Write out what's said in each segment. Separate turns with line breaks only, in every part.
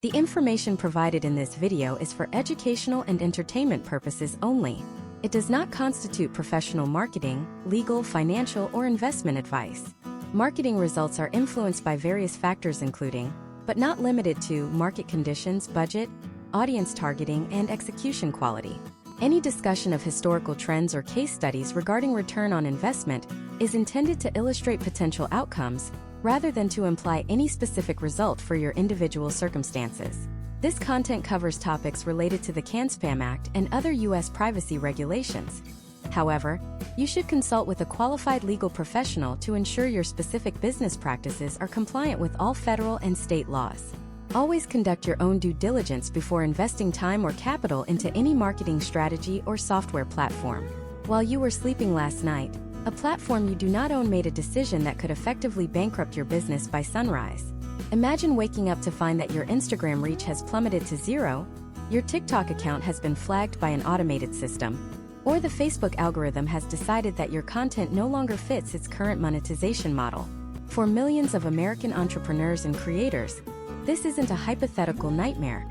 The information provided in this video is for educational and entertainment purposes only. It does not constitute professional marketing, legal, financial, or investment advice. Marketing results are influenced by various factors including, but not limited to, market conditions, budget, audience targeting, and execution quality. Any discussion of historical trends or case studies regarding return on investment is intended to illustrate potential outcomes, rather than to imply any specific result for your individual circumstances. This content covers topics related to the CAN-SPAM Act and other U.S. privacy regulations. However, you should consult with a qualified legal professional to ensure your specific business practices are compliant with all federal and state laws. Always conduct your own due diligence before investing time or capital into any marketing strategy or software platform. While you were sleeping last night, a platform you do not own made a decision that could effectively bankrupt your business by sunrise. Imagine waking up to find that your Instagram reach has plummeted to zero, your TikTok account has been flagged by an automated system, or the Facebook algorithm has decided that your content no longer fits its current monetization model. For millions of American entrepreneurs and creators, this isn't a hypothetical nightmare.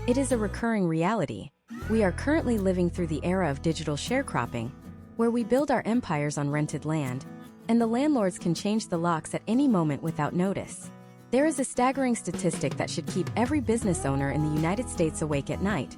It is a recurring reality. We are currently living through the era of digital sharecropping, where we build our empires on rented land, and the landlords can change the locks at any moment without notice. There is a staggering statistic that should keep every business owner in the United States awake at night.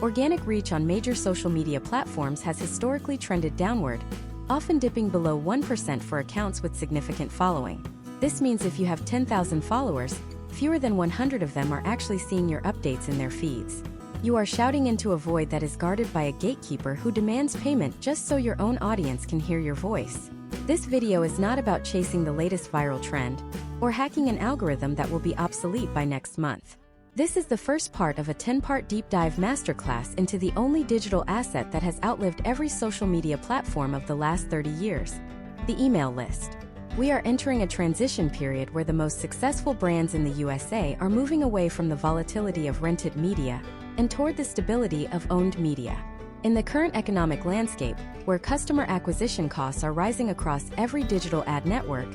Organic reach on major social media platforms has historically trended downward, often dipping below 1% for accounts with significant following. This means if you have 10,000 followers, fewer than 100 of them are actually seeing your updates in their feeds. You are shouting into a void that is guarded by a gatekeeper who demands payment just so your own audience can hear your voice. This video is not about chasing the latest viral trend, or hacking an algorithm that will be obsolete by next month. This is the first part of a 10-part deep dive masterclass into the only digital asset that has outlived every social media platform of the last 30 years, the email list. We are entering a transition period where the most successful brands in the USA are moving away from the volatility of rented media and toward the stability of owned media. In the current economic landscape, where customer acquisition costs are rising across every digital ad network,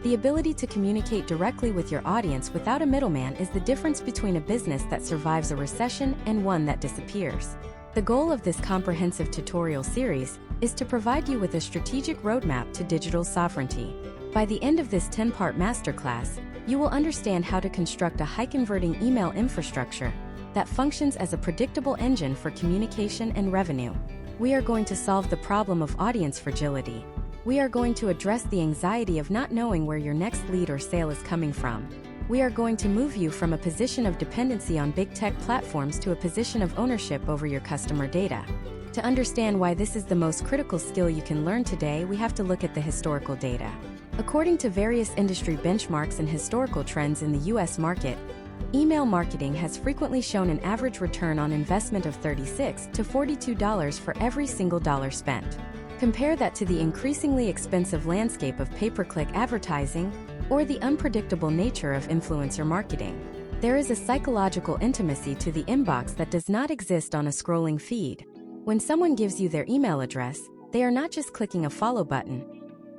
the ability to communicate directly with your audience without a middleman is the difference between a business that survives a recession and one that disappears. The goal of this comprehensive tutorial series is to provide you with a strategic roadmap to digital sovereignty. By the end of this 10-part masterclass, you will understand how to construct a high-converting email infrastructure that functions as a predictable engine for communication and revenue. We are going to solve the problem of audience fragility. We are going to address the anxiety of not knowing where your next lead or sale is coming from. We are going to move you from a position of dependency on big tech platforms to a position of ownership over your customer data. To understand why this is the most critical skill you can learn today, we have to look at the historical data. According to various industry benchmarks and historical trends in the US market, email marketing has frequently shown an average return on investment of $36 to $42 for every single dollar spent. Compare that to the increasingly expensive landscape of pay-per-click advertising or the unpredictable nature of influencer marketing. There is a psychological intimacy to the inbox that does not exist on a scrolling feed. When someone gives you their email address, they are not just clicking a follow button.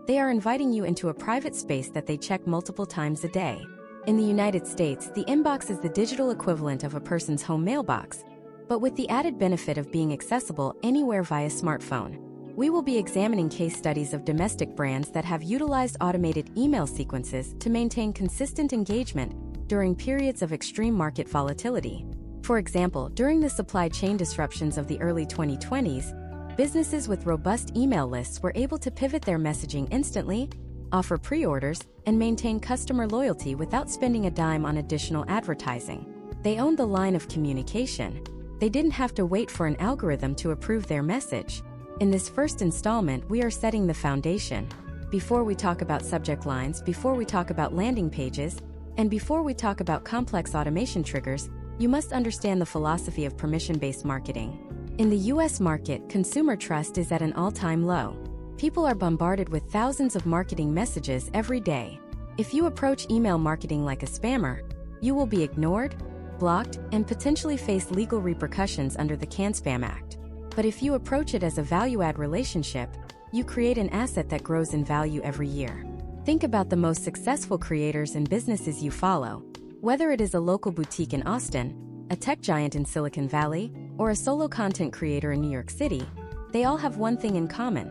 They are inviting you into a private space that they check multiple times a day. In the United States, the inbox is the digital equivalent of a person's home mailbox, but with the added benefit of being accessible anywhere via smartphone. We will be examining case studies of domestic brands that have utilized automated email sequences to maintain consistent engagement during periods of extreme market volatility. For example, during the supply chain disruptions of the early 2020s, businesses with robust email lists were able to pivot their messaging instantly, offer pre-orders, and maintain customer loyalty without spending a dime on additional advertising. They owned the line of communication. They didn't have to wait for an algorithm to approve their message. In this first installment, we are setting the foundation. Before we talk about subject lines, before we talk about landing pages, and before we talk about complex automation triggers, you must understand the philosophy of permission-based marketing. In the US market, consumer trust is at an all-time low. People are bombarded with thousands of marketing messages every day. If you approach email marketing like a spammer, you will be ignored, blocked, and potentially face legal repercussions under the CAN-SPAM Act. But if you approach it as a value-add relationship, you create an asset that grows in value every year. Think about the most successful creators and businesses you follow. Whether it is a local boutique in Austin, a tech giant in Silicon Valley, or a solo content creator in New York City, they all have one thing in common: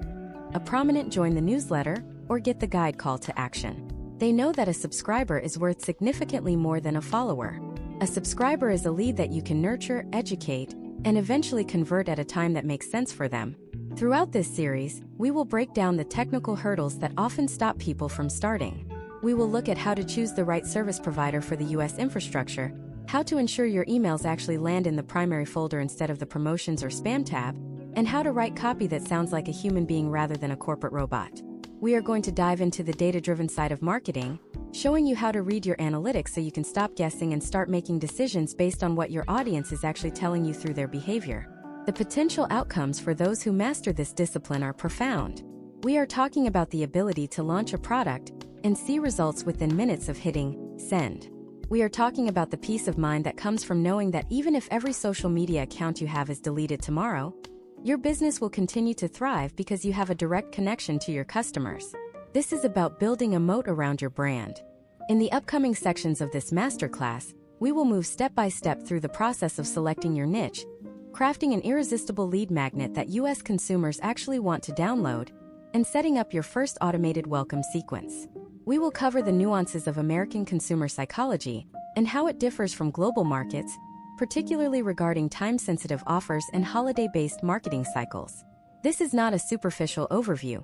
a prominent join the newsletter or get the guide call to action. They know that a subscriber is worth significantly more than a follower. A subscriber is a lead that you can nurture, educate, and eventually convert at a time that makes sense for them. Throughout this series, we will break down the technical hurdles that often stop people from starting. We will look at how to choose the right service provider for the US infrastructure, how to ensure your emails actually land in the primary folder instead of the promotions or spam tab, and how to write copy that sounds like a human being rather than a corporate robot. We are going to dive into the data-driven side of marketing, showing you how to read your analytics so you can stop guessing and start making decisions based on what your audience is actually telling you through their behavior. The potential outcomes for those who master this discipline are profound. We are talking about the ability to launch a product and see results within minutes of hitting send. We are talking about the peace of mind that comes from knowing that even if every social media account you have is deleted tomorrow, your business will continue to thrive because you have a direct connection to your customers. This is about building a moat around your brand. In the upcoming sections of this masterclass, we will move step by step through the process of selecting your niche, crafting an irresistible lead magnet that US consumers actually want to download, and setting up your first automated welcome sequence. We will cover the nuances of American consumer psychology and how it differs from global markets, particularly regarding time-sensitive offers and holiday-based marketing cycles. This is not a superficial overview.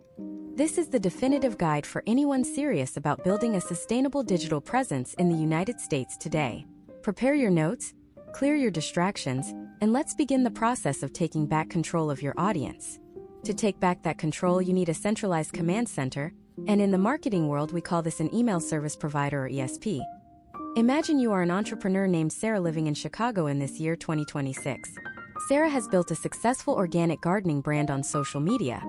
This is the definitive guide for anyone serious about building a sustainable digital presence in the United States today. Prepare your notes, clear your distractions, and let's begin the process of taking back control of your audience. To take back that control, you need a centralized command center, and in the marketing world we call this an email service provider or ESP. Imagine you are an entrepreneur named Sarah living in Chicago in this year 2026. Sarah has built a successful organic gardening brand on social media,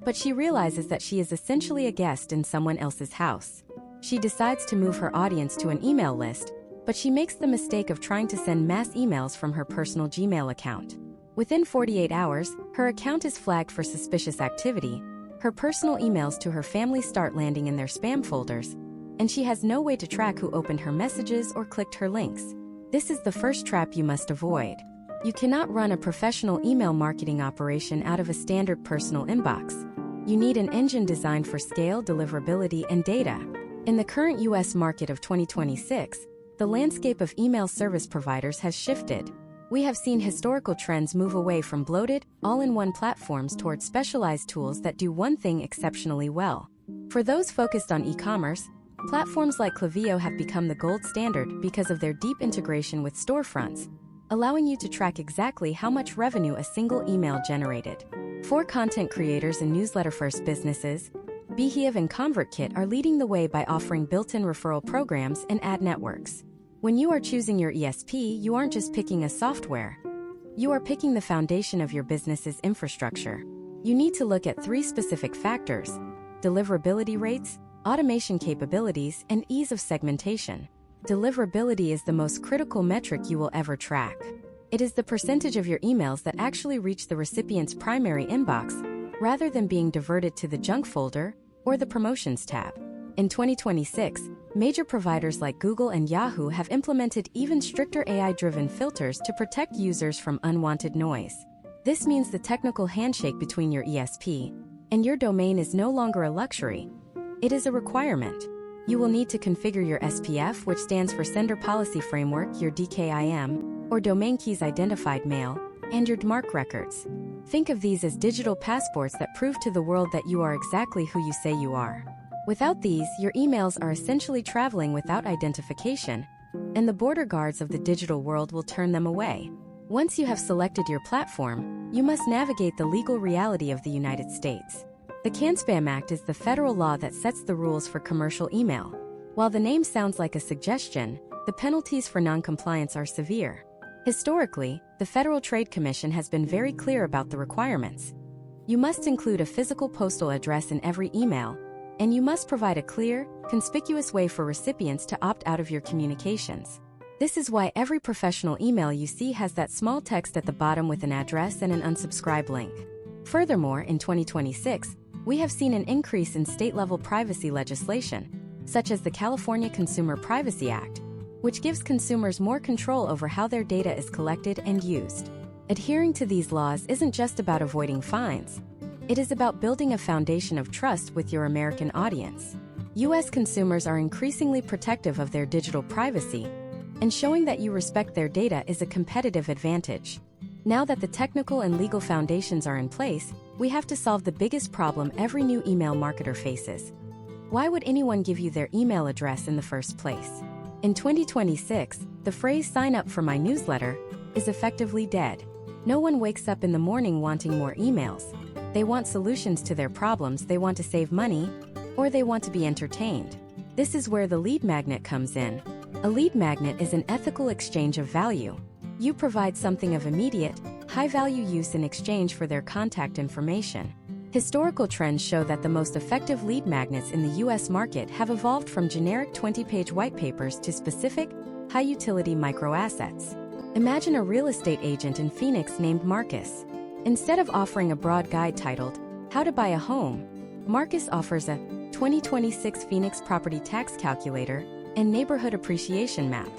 but she realizes that she is essentially a guest in someone else's house. She decides to move her audience to an email list, but she makes the mistake of trying to send mass emails from her personal Gmail account. Within 48 hours, her account is flagged for suspicious activity, her personal emails to her family start landing in their spam folders, and she has no way to track who opened her messages or clicked her links. This is the first trap you must avoid. You cannot run a professional email marketing operation out of a standard personal inbox. You need an engine designed for scale, deliverability, and data. In the current US market of 2026, the landscape of email service providers has shifted. We have seen historical trends move away from bloated, all-in-one platforms towards specialized tools that do one thing exceptionally well. For those focused on e-commerce, platforms like Klaviyo have become the gold standard because of their deep integration with storefronts, allowing you to track exactly how much revenue a single email generated. For content creators and newsletter-first businesses, Behave and ConvertKit are leading the way by offering built-in referral programs and ad networks. When you are choosing your ESP, you aren't just picking a software. You are picking the foundation of your business's infrastructure. You need to look at 3 specific factors: deliverability rates, automation capabilities, and ease of segmentation. Deliverability is the most critical metric you will ever track. It is the percentage of your emails that actually reach the recipient's primary inbox, rather than being diverted to the junk folder or the promotions tab. In 2026, major providers like Google and Yahoo have implemented even stricter AI-driven filters to protect users from unwanted noise. This means the technical handshake between your ESP and your domain is no longer a luxury. It is a requirement. You will need to configure your SPF, which stands for Sender Policy Framework, your DKIM, or Domain Keys Identified Mail, and your DMARC records. Think of these as digital passports that prove to the world that you are exactly who you say you are. Without these, your emails are essentially traveling without identification, and the border guards of the digital world will turn them away. Once you have selected your platform, you must navigate the legal reality of the United States. The CAN-SPAM Act is the federal law that sets the rules for commercial email. While the name sounds like a suggestion, the penalties for non-compliance are severe. Historically, the Federal Trade Commission has been very clear about the requirements. You must include a physical postal address in every email, and you must provide a clear, conspicuous way for recipients to opt out of your communications. This is why every professional email you see has that small text at the bottom with an address and an unsubscribe link. Furthermore, in 2026, we have seen an increase in state-level privacy legislation, such as the California Consumer Privacy Act, which gives consumers more control over how their data is collected and used. Adhering to these laws isn't just about avoiding fines. It is about building a foundation of trust with your American audience. U.S. consumers are increasingly protective of their digital privacy, and showing that you respect their data is a competitive advantage. Now that the technical and legal foundations are in place, we have to solve the biggest problem every new email marketer faces. Why would anyone give you their email address in the first place? In 2026, the phrase "sign up for my newsletter" is effectively dead. No one wakes up in the morning wanting more emails. They want solutions to their problems, they want to save money, or they want to be entertained. This is where the lead magnet comes in. A lead magnet is an ethical exchange of value. You provide something of immediate, high-value use in exchange for their contact information. Historical trends show that the most effective lead magnets in the U.S. market have evolved from generic 20-page white papers to specific, high-utility microassets. Imagine a real estate agent in Phoenix named Marcus. Instead of offering a broad guide titled, "How to Buy a Home," Marcus offers a 2026 Phoenix Property Tax Calculator and Neighborhood Appreciation Map.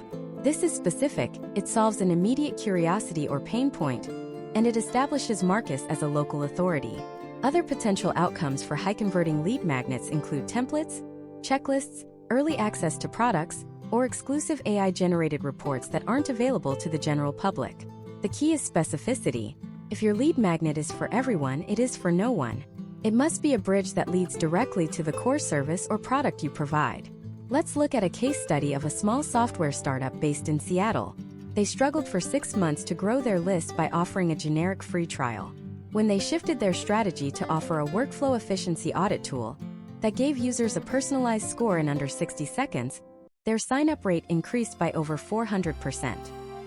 This is specific, it solves an immediate curiosity or pain point, and it establishes Marcus as a local authority. Other potential outcomes for high-converting lead magnets include templates, checklists, early access to products, or exclusive AI-generated reports that aren't available to the general public. The key is specificity. If your lead magnet is for everyone, it is for no one. It must be a bridge that leads directly to the core service or product you provide. Let's look at a case study of a small software startup based in Seattle. They struggled for 6 months to grow their list by offering a generic free trial. When they shifted their strategy to offer a workflow efficiency audit tool that gave users a personalized score in under 60 seconds, their sign-up rate increased by over 400%.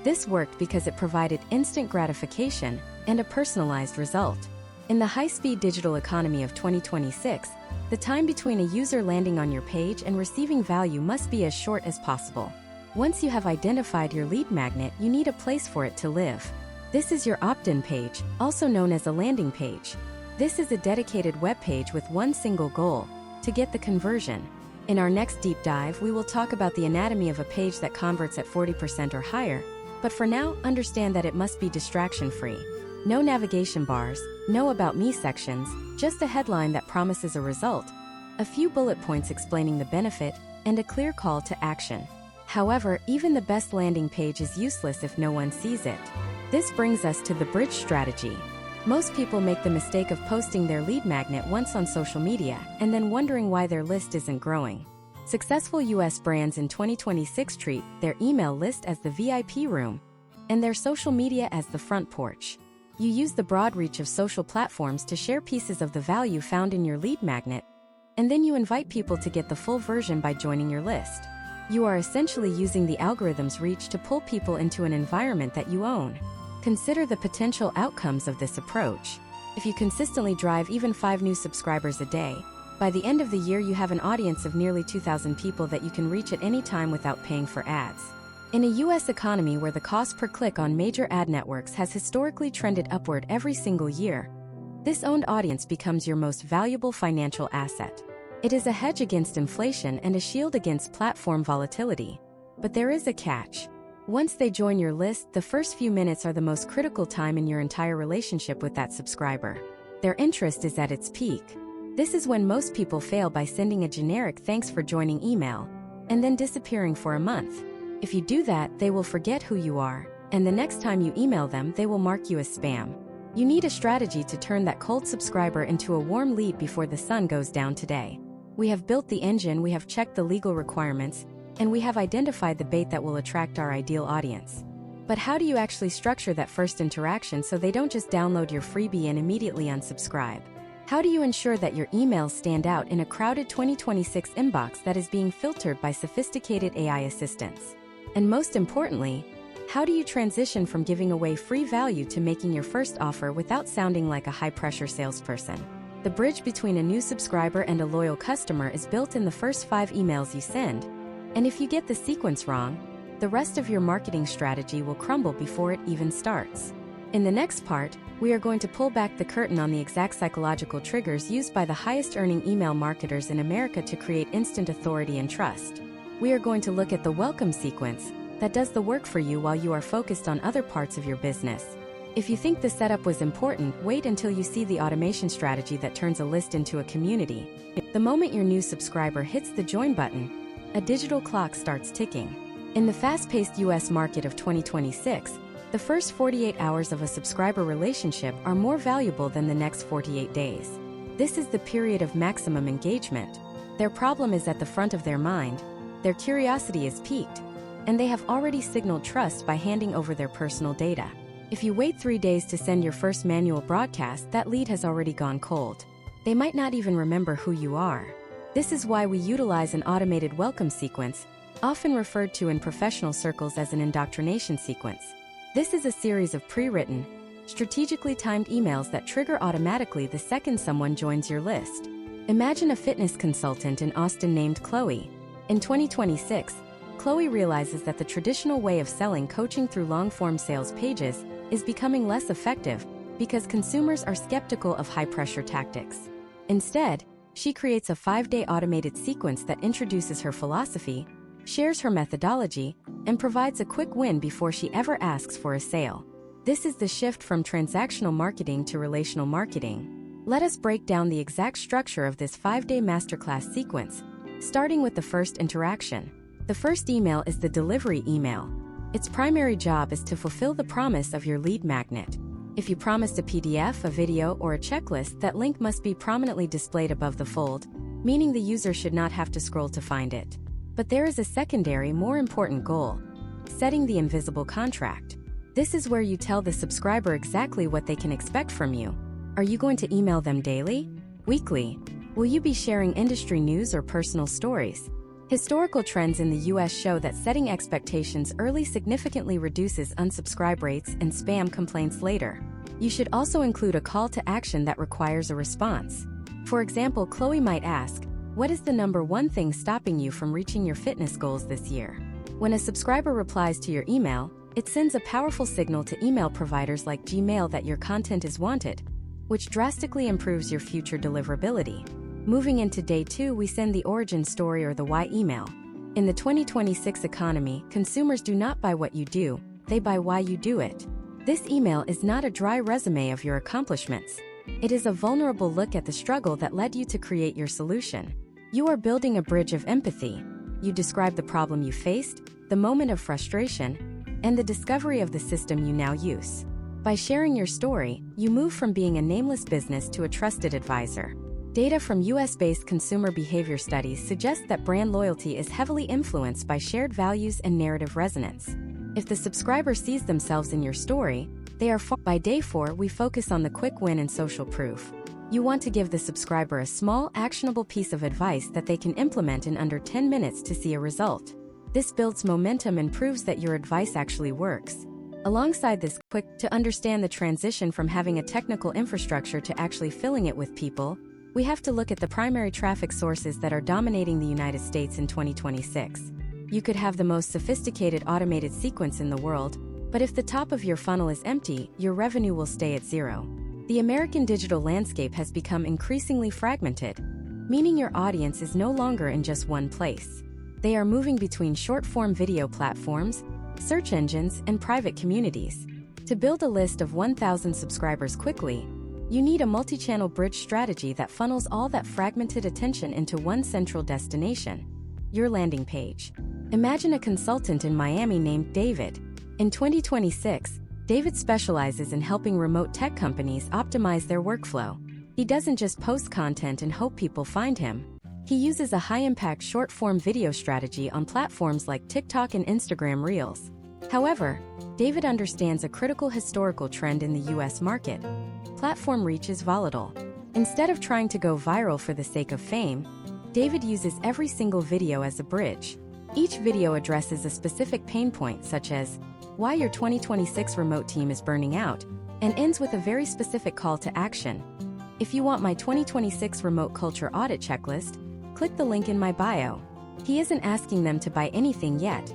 This worked because it provided instant gratification and a personalized result. In the high-speed digital economy of 2026, the time between a user landing on your page and receiving value must be as short as possible. Once you have identified your lead magnet, you need a place for it to live. This is your opt-in page, also known as a landing page. This is a dedicated web page with one single goal: to get the conversion. In our next deep dive, we will talk about the anatomy of a page that converts at 40% or higher, but for now, understand that it must be distraction-free. No navigation bars, no About Me sections, just a headline that promises a result, a few bullet points explaining the benefit, and a clear call to action. However, even the best landing page is useless if no one sees it. This brings us to the bridge strategy. Most people make the mistake of posting their lead magnet once on social media and then wondering why their list isn't growing. Successful U.S. brands in 2026 treat their email list as the VIP room and their social media as the front porch. You use the broad reach of social platforms to share pieces of the value found in your lead magnet, and then you invite people to get the full version by joining your list. You are essentially using the algorithm's reach to pull people into an environment that you own. Consider the potential outcomes of this approach. If you consistently drive even 5 new subscribers a day, by the end of the year you have an audience of nearly 2,000 people that you can reach at any time without paying for ads. In a U.S. economy where the cost per click on major ad networks has historically trended upward every single year, this owned audience becomes your most valuable financial asset. It is a hedge against inflation and a shield against platform volatility. But there is a catch. Once they join your list, the first few minutes are the most critical time in your entire relationship with that subscriber. Their interest is at its peak. This is when most people fail by sending a generic "thanks for joining" email, and then disappearing for a month. If you do that, they will forget who you are, and the next time you email them, they will mark you as spam. You need a strategy to turn that cold subscriber into a warm lead before the sun goes down today. We have built the engine, we have checked the legal requirements, and we have identified the bait that will attract our ideal audience. But how do you actually structure that first interaction so they don't just download your freebie and immediately unsubscribe? How do you ensure that your emails stand out in a crowded 2026 inbox that is being filtered by sophisticated AI assistants? And most importantly, how do you transition from giving away free value to making your first offer without sounding like a high-pressure salesperson? The bridge between a new subscriber and a loyal customer is built in the first 5 emails you send. And if you get the sequence wrong, the rest of your marketing strategy will crumble before it even starts. In the next part, we are going to pull back the curtain on the exact psychological triggers used by the highest-earning email marketers in America to create instant authority and trust. We are going to look at the welcome sequence that does the work for you while you are focused on other parts of your business. If you think the setup was important, wait until you see the automation strategy that turns a list into a community. The moment your new subscriber hits the join button, a digital clock starts ticking. In the fast-paced US market of 2026, the first 48 hours of a subscriber relationship are more valuable than the next 48 days. This is the period of maximum engagement. Their problem is at the front of their mind, their curiosity is piqued, and they have already signaled trust by handing over their personal data. If you wait 3 days to send your first manual broadcast, that lead has already gone cold. They might not even remember who you are. This is why we utilize an automated welcome sequence, often referred to in professional circles as an indoctrination sequence. This is a series of pre-written, strategically timed emails that trigger automatically the second someone joins your list. Imagine a fitness consultant in Austin named Chloe. In 2026, Chloe realizes that the traditional way of selling coaching through long-form sales pages is becoming less effective because consumers are skeptical of high-pressure tactics. Instead, she creates a 5-day automated sequence that introduces her philosophy, shares her methodology, and provides a quick win before she ever asks for a sale. This is the shift from transactional marketing to relational marketing. Let us break down the exact structure of this 5-day masterclass sequence, starting with the first interaction. The first email is the delivery email. Its primary job is to fulfill the promise of your lead magnet. If you promised a PDF, a video, or a checklist, that link must be prominently displayed above the fold, meaning the user should not have to scroll to find it. But there is a secondary, more important goal: setting the invisible contract. This is where you tell the subscriber exactly what they can expect from you. Are you going to email them daily? Weekly? Will you be sharing industry news or personal stories? Historical trends in the US show that setting expectations early significantly reduces unsubscribe rates and spam complaints later. You should also include a call to action that requires a response. For example, Chloe might ask, "What is the number one thing stopping you from reaching your fitness goals this year?" When a subscriber replies to your email, it sends a powerful signal to email providers like Gmail that your content is wanted, which drastically improves your future deliverability. Moving into day 2, we send the origin story or the why email. In the 2026 economy, consumers do not buy what you do, they buy why you do it. This email is not a dry resume of your accomplishments. It is a vulnerable look at the struggle that led you to create your solution. You are building a bridge of empathy. You describe the problem you faced, the moment of frustration, and the discovery of the system you now use. By sharing your story, you move from being a nameless business to a trusted advisor. Data from US-based consumer behavior studies suggest that brand loyalty is heavily influenced by shared values and narrative resonance. If the subscriber sees themselves in your story, they are by day 4, we focus on the quick win and social proof. You want to give the subscriber a small, actionable piece of advice that they can implement in under 10 minutes to see a result. This builds momentum and proves that your advice actually works. Alongside this, to understand the transition from having a technical infrastructure to actually filling it with people, we have to look at the primary traffic sources that are dominating the United States in 2026. You could have the most sophisticated automated sequence in the world, but if the top of your funnel is empty, your revenue will stay at zero. The American digital landscape has become increasingly fragmented, meaning your audience is no longer in just one place. They are moving between short-form video platforms, search engines, and private communities. To build a list of 1,000 subscribers quickly, you need a multi-channel bridge strategy that funnels all that fragmented attention into one central destination: your landing page. Imagine a consultant in Miami named David. In 2026, David specializes in helping remote tech companies optimize their workflow. He doesn't just post content and hope people find him. He uses a high-impact short-form video strategy on platforms like TikTok and Instagram Reels. However, David understands a critical historical trend in the US market. Platform reach is volatile. Instead of trying to go viral for the sake of fame, David uses every single video as a bridge. Each video addresses a specific pain point, such as why your 2026 remote team is burning out, and ends with a very specific call to action. If you want my 2026 remote culture audit checklist, click the link in my bio. He isn't asking them to buy anything yet.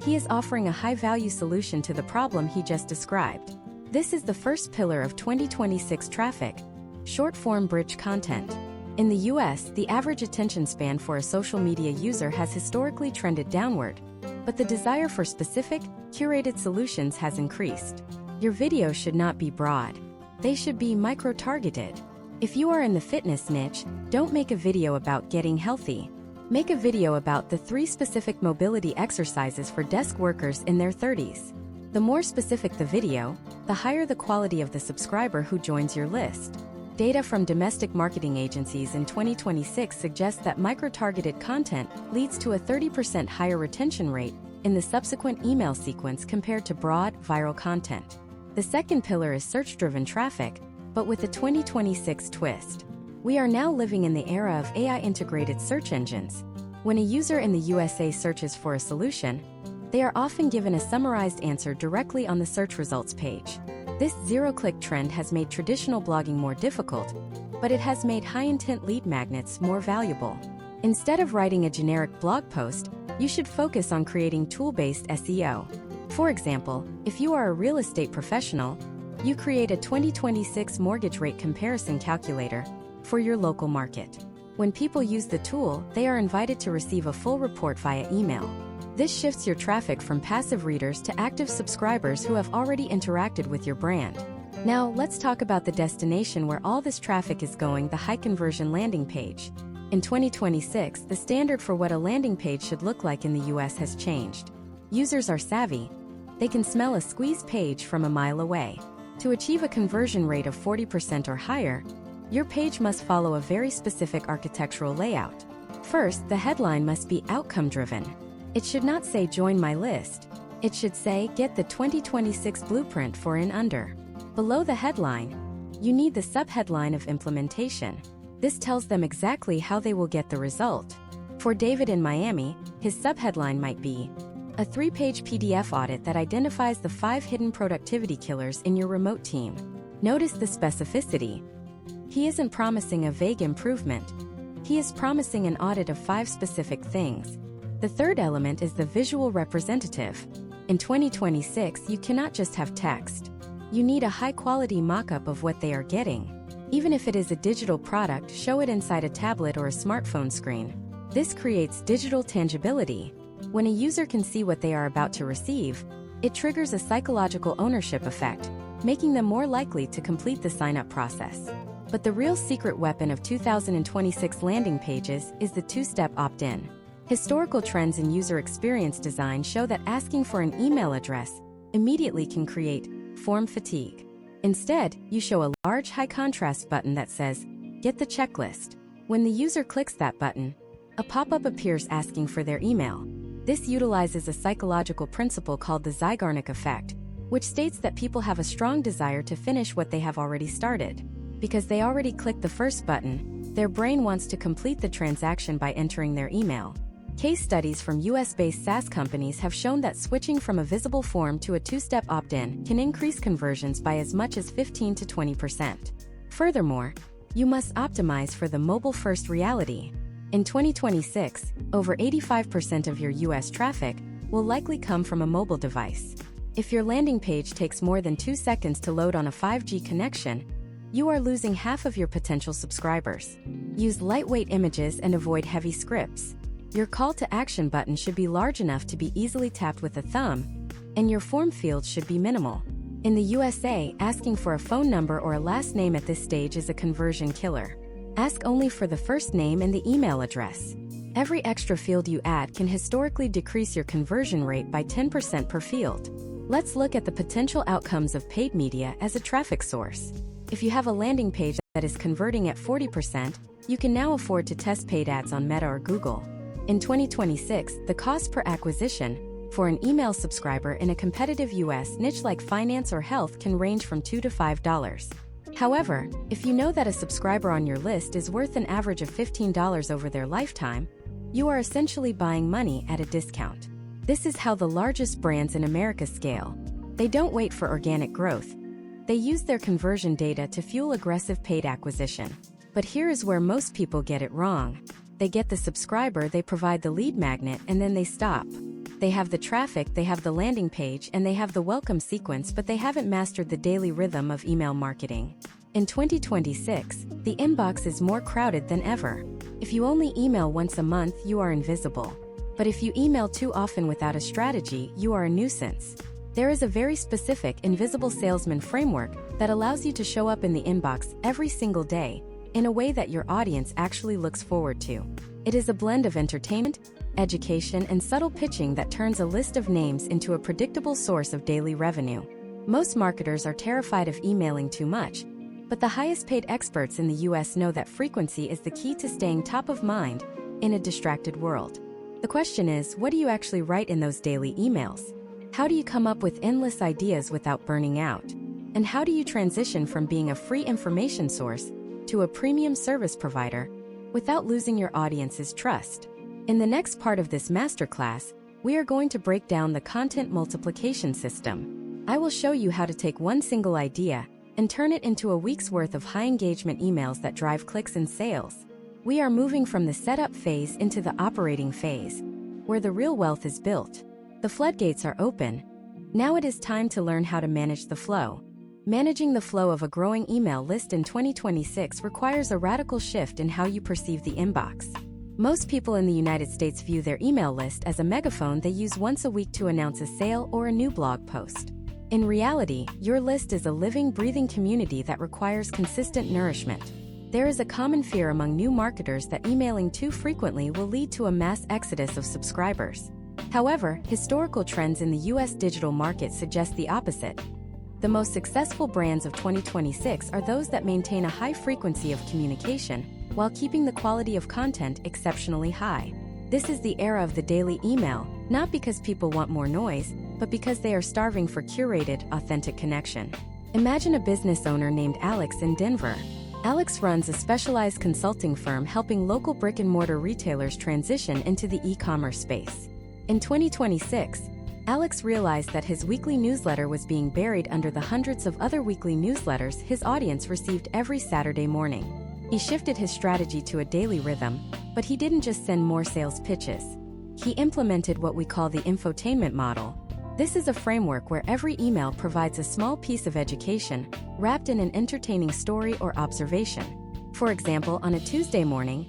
He is offering a high-value solution to the problem he just described. This is the first pillar of 2026 traffic: short-form bridge content. In the US, the average attention span for a social media user has historically trended downward, but the desire for specific, curated solutions has increased. Your videos should not be broad. They should be micro-targeted. If you are in the fitness niche, don't make a video about getting healthy. Make a video about the 3 specific mobility exercises for desk workers in their 30s. The more specific the video, the higher the quality of the subscriber who joins your list. Data from domestic marketing agencies in 2026 suggests that micro-targeted content leads to a 30% higher retention rate in the subsequent email sequence compared to broad, viral content. The second pillar is search-driven traffic, but with a 2026 twist. We are now living in the era of AI-integrated search engines. When a user in the USA searches for a solution, they are often given a summarized answer directly on the search results page. This zero-click trend has made traditional blogging more difficult, but it has made high-intent lead magnets more valuable. Instead of writing a generic blog post, you should focus on creating tool-based SEO. For example, if you are a real estate professional, you create a 2026 mortgage rate comparison calculator for your local market. When people use the tool, they are invited to receive a full report via email. This shifts your traffic from passive readers to active subscribers who have already interacted with your brand. Now, let's talk about the destination where all this traffic is going: the high-conversion landing page. In 2026, the standard for what a landing page should look like in the US has changed. Users are savvy. They can smell a squeezed page from a mile away. To achieve a conversion rate of 40% or higher, your page must follow a very specific architectural layout. First, the headline must be outcome-driven. It should not say "Join my list." It should say "Get the 2026 blueprint for in under." Below the headline, you need the subheadline of implementation. This tells them exactly how they will get the result. For David in Miami, his subheadline might be a 3-page PDF audit that identifies the 5 hidden productivity killers in your remote team. Notice the specificity. He isn't promising a vague improvement. He is promising an audit of 5 specific things. The third element is the visual representative. In 2026, you cannot just have text. You need a high-quality mock-up of what they are getting. Even if it is a digital product, show it inside a tablet or a smartphone screen. This creates digital tangibility. When a user can see what they are about to receive, it triggers a psychological ownership effect, making them more likely to complete the sign-up process. But the real secret weapon of 2026 landing pages is the 2-step opt-in. Historical trends in user experience design show that asking for an email address immediately can create form fatigue. Instead, you show a large high-contrast button that says, "Get the checklist." When the user clicks that button, a pop-up appears asking for their email. This utilizes a psychological principle called the Zeigarnik effect, which states that people have a strong desire to finish what they have already started. Because they already clicked the first button, their brain wants to complete the transaction by entering their email. Case studies from US-based SaaS companies have shown that switching from a visible form to a 2-step opt-in can increase conversions by as much as 15 to 20%. Furthermore, you must optimize for the mobile-first reality. In 2026, over 85% of your US traffic will likely come from a mobile device. If your landing page takes more than 2 seconds to load on a 5G connection, you are losing half of your potential subscribers. Use lightweight images and avoid heavy scripts. Your call to action button should be large enough to be easily tapped with a thumb, and your form fields should be minimal. In the USA, asking for a phone number or a last name at this stage is a conversion killer. Ask only for the first name and the email address. Every extra field you add can historically decrease your conversion rate by 10% per field. Let's look at the potential outcomes of paid media as a traffic source. If you have a landing page that is converting at 40%, you can now afford to test paid ads on Meta or Google. In 2026, the cost per acquisition for an email subscriber in a competitive US niche like finance or health can range from $2 to $5. However, if you know that a subscriber on your list is worth an average of $15 over their lifetime, you are essentially buying money at a discount. This is how the largest brands in America scale. They don't wait for organic growth. They use their conversion data to fuel aggressive paid acquisition. But here is where most people get it wrong. They get the subscriber, they provide the lead magnet, and then they stop. They have the traffic, they have the landing page, and they have the welcome sequence, but they haven't mastered the daily rhythm of email marketing. In 2026, the inbox is more crowded than ever. If you only email once a month, you are invisible. But if you email too often without a strategy, you are a nuisance. There is a very specific invisible salesman framework that allows you to show up in the inbox every single day in a way that your audience actually looks forward to. It is a blend of entertainment, education, and subtle pitching that turns a list of names into a predictable source of daily revenue. Most marketers are terrified of emailing too much, but the highest paid experts in the US know that frequency is the key to staying top of mind in a distracted world. The question is, what do you actually write in those daily emails? How do you come up with endless ideas without burning out? And how do you transition from being a free information source to a premium service provider without losing your audience's trust? In the next part of this masterclass, we are going to break down the content multiplication system. I will show you how to take one single idea and turn it into a week's worth of high-engagement emails that drive clicks and sales. We are moving from the setup phase into the operating phase, where the real wealth is built. The floodgates are open. Now it is time to learn how to manage the flow. Managing the flow of a growing email list in 2026 requires a radical shift in how you perceive the inbox. Most people in the United States view their email list as a megaphone they use once a week to announce a sale or a new blog post. In reality, your list is a living, breathing community that requires consistent nourishment. There is a common fear among new marketers that emailing too frequently will lead to a mass exodus of subscribers. However, historical trends in the US digital market suggest the opposite. The most successful brands of 2026 are those that maintain a high frequency of communication while keeping the quality of content exceptionally high. This is the era of the daily email, not because people want more noise, but because they are starving for curated, authentic connection. Imagine a business owner named Alex in Denver. Alex runs a specialized consulting firm helping local brick-and-mortar retailers transition into the e-commerce space. In 2026, Alex realized that his weekly newsletter was being buried under the hundreds of other weekly newsletters his audience received every Saturday morning. He shifted his strategy to a daily rhythm, but he didn't just send more sales pitches. He implemented what we call the infotainment model. This is a framework where every email provides a small piece of education wrapped in an entertaining story or observation. For example, on a Tuesday morning,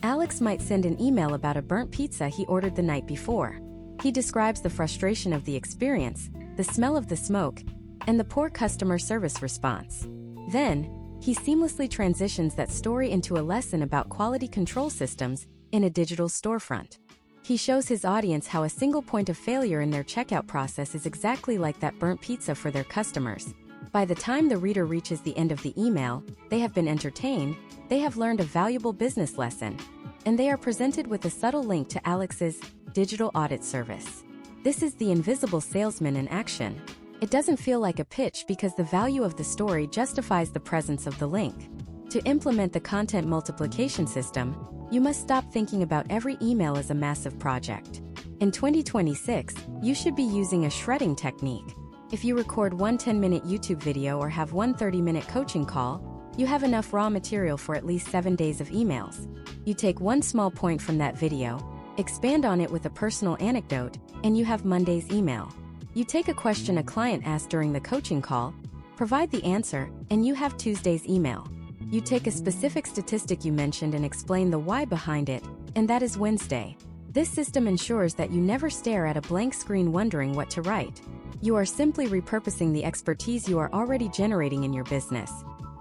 Alex might send an email about a burnt pizza he ordered the night before. He describes the frustration of the experience, the smell of the smoke, and the poor customer service response. Then, he seamlessly transitions that story into a lesson about quality control systems in a digital storefront. He shows his audience how a single point of failure in their checkout process is exactly like that burnt pizza for their customers. By the time the reader reaches the end of the email, they have been entertained, they have learned a valuable business lesson, and they are presented with a subtle link to Alex's digital audit service. This is the invisible salesman in action. It doesn't feel like a pitch because the value of the story justifies the presence of the link. To implement the content multiplication system, you must stop thinking about every email as a massive project. In 2026, you should be using a shredding technique. If you record one 10-minute YouTube video or have one 30-minute coaching call, you have enough raw material for at least 7 days of emails. You take one small point from that video, expand on it with a personal anecdote, and you have Monday's email. You take a question a client asked during the coaching call, provide the answer, and you have Tuesday's email. You take a specific statistic you mentioned and explain the why behind it, and that is Wednesday. This system ensures that you never stare at a blank screen wondering what to write. You are simply repurposing the expertise you are already generating in your business.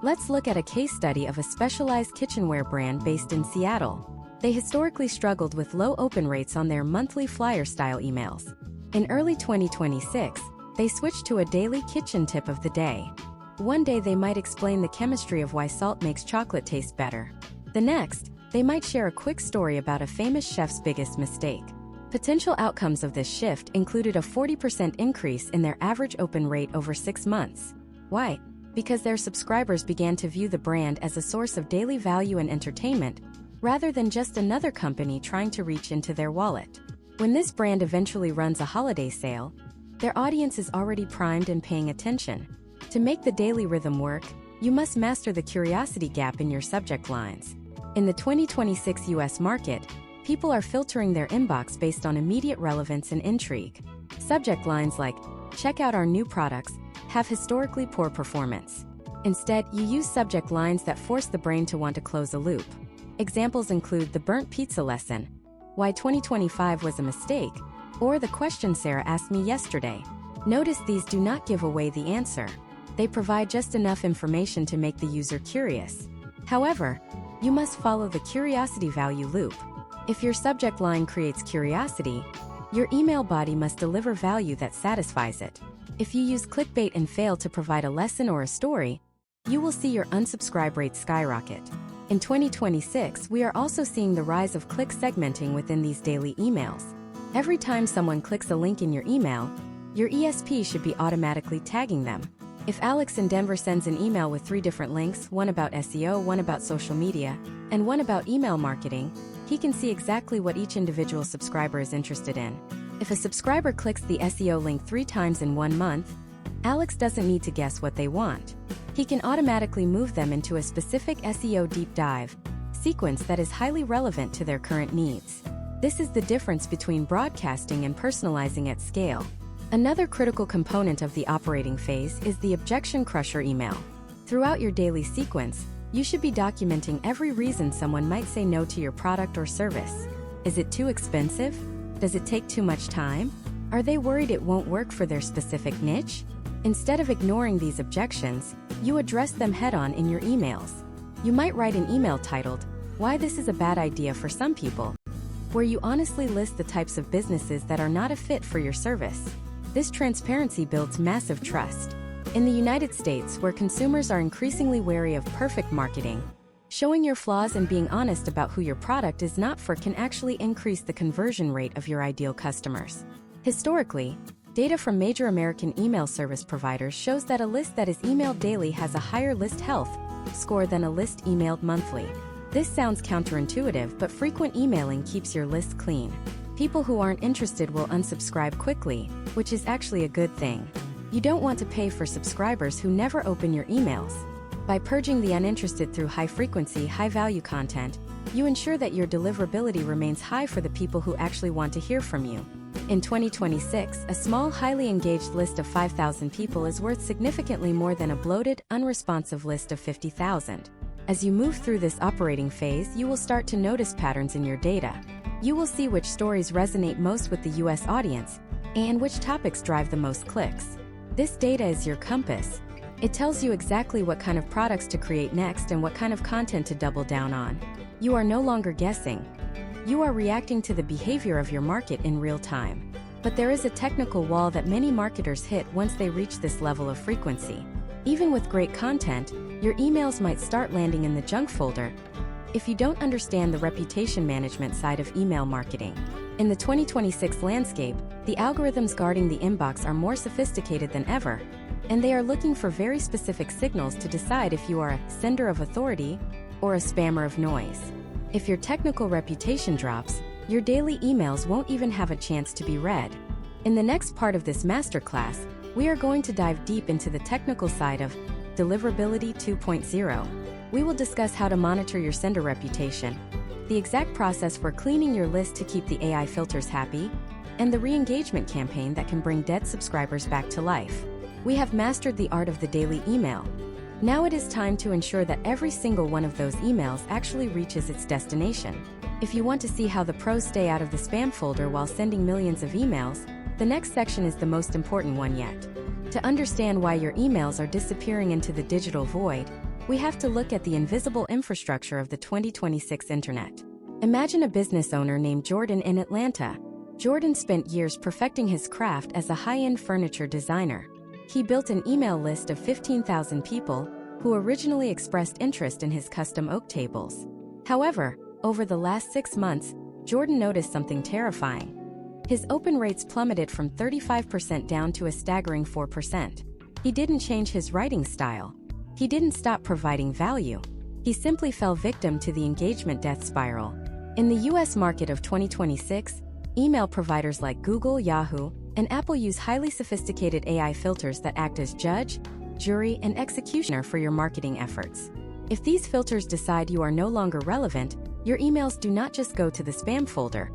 Let's look at a case study of a specialized kitchenware brand based in Seattle. They historically struggled with low open rates on their monthly flyer-style emails. In early 2026, they switched to a daily kitchen tip of the day. One day they might explain the chemistry of why salt makes chocolate taste better. The next, they might share a quick story about a famous chef's biggest mistake. Potential outcomes of this shift included a 40% increase in their average open rate over 6 months. Why? Because their subscribers began to view the brand as a source of daily value and entertainment, rather than just another company trying to reach into their wallet. When this brand eventually runs a holiday sale, their audience is already primed and paying attention. To make the daily rhythm work, you must master the curiosity gap in your subject lines. In the 2026 US market, people are filtering their inbox based on immediate relevance and intrigue. Subject lines like, "Check out our new products," have historically poor performance. Instead, you use subject lines that force the brain to want to close a loop. Examples include the burnt pizza lesson, why 2025 was a mistake, or the question Sarah asked me yesterday. Notice these do not give away the answer. They provide just enough information to make the user curious. However, you must follow the curiosity value loop. If your subject line creates curiosity, your email body must deliver value that satisfies it. If you use clickbait and fail to provide a lesson or a story, you will see your unsubscribe rate skyrocket. In 2026, we are also seeing the rise of click segmenting within these daily emails. Every time someone clicks a link in your email, your ESP should be automatically tagging them. If Alex in Denver sends an email with 3 different links, one about SEO, one about social media, and one about email marketing, he can see exactly what each individual subscriber is interested in. If a subscriber clicks the SEO link 3 times in 1 month, Alex doesn't need to guess what they want. He can automatically move them into a specific SEO deep dive sequence that is highly relevant to their current needs. This is the difference between broadcasting and personalizing at scale. Another critical component of the operating phase is the objection crusher email. Throughout your daily sequence, you should be documenting every reason someone might say no to your product or service. Is it too expensive? Does it take too much time? Are they worried it won't work for their specific niche? Instead of ignoring these objections, you address them head-on in your emails. You might write an email titled, "Why This is a Bad Idea for Some People," where you honestly list the types of businesses that are not a fit for your service. This transparency builds massive trust. In the United States, where consumers are increasingly wary of perfect marketing, showing your flaws and being honest about who your product is not for can actually increase the conversion rate of your ideal customers. Historically, data from major American email service providers shows that a list that is emailed daily has a higher list health score than a list emailed monthly. This sounds counterintuitive, but frequent emailing keeps your list clean. People who aren't interested will unsubscribe quickly, which is actually a good thing. You don't want to pay for subscribers who never open your emails. By purging the uninterested through high-frequency, high-value content, you ensure that your deliverability remains high for the people who actually want to hear from you. In 2026, a small, highly engaged list of 5,000 people is worth significantly more than a bloated, unresponsive list of 50,000. As you move through this operating phase, you will start to notice patterns in your data. You will see which stories resonate most with the US audience, and which topics drive the most clicks. This data is your compass. It tells you exactly what kind of products to create next and what kind of content to double down on. You are no longer guessing. You are reacting to the behavior of your market in real time. But there is a technical wall that many marketers hit once they reach this level of frequency. Even with great content, your emails might start landing in the junk folder if you don't understand the reputation management side of email marketing. In the 2026 landscape, the algorithms guarding the inbox are more sophisticated than ever, and they are looking for very specific signals to decide if you are a sender of authority or a spammer of noise. If your technical reputation drops, your daily emails won't even have a chance to be read. In the next part of this masterclass, we are going to dive deep into the technical side of Deliverability 2.0. We will discuss how to monitor your sender reputation, the exact process for cleaning your list to keep the AI filters happy, and the re-engagement campaign that can bring dead subscribers back to life. We have mastered the art of the daily email. Now it is time to ensure that every single one of those emails actually reaches its destination. If you want to see how the pros stay out of the spam folder while sending millions of emails, the next section is the most important one yet. To understand why your emails are disappearing into the digital void, we have to look at the invisible infrastructure of the 2026 internet. Imagine a business owner named Jordan in Atlanta. Jordan spent years perfecting his craft as a high-end furniture designer. He built an email list of 15,000 people who originally expressed interest in his custom oak tables. However, over the last 6 months, Jordan noticed something terrifying. His open rates plummeted from 35% down to a staggering 4%. He didn't change his writing style. He didn't stop providing value. He simply fell victim to the engagement death spiral. In the US market of 2026, email providers like Google, Yahoo, and Apple use highly sophisticated AI filters that act as judge, jury, and executioner for your marketing efforts. If these filters decide you are no longer relevant, your emails do not just go to the spam folder.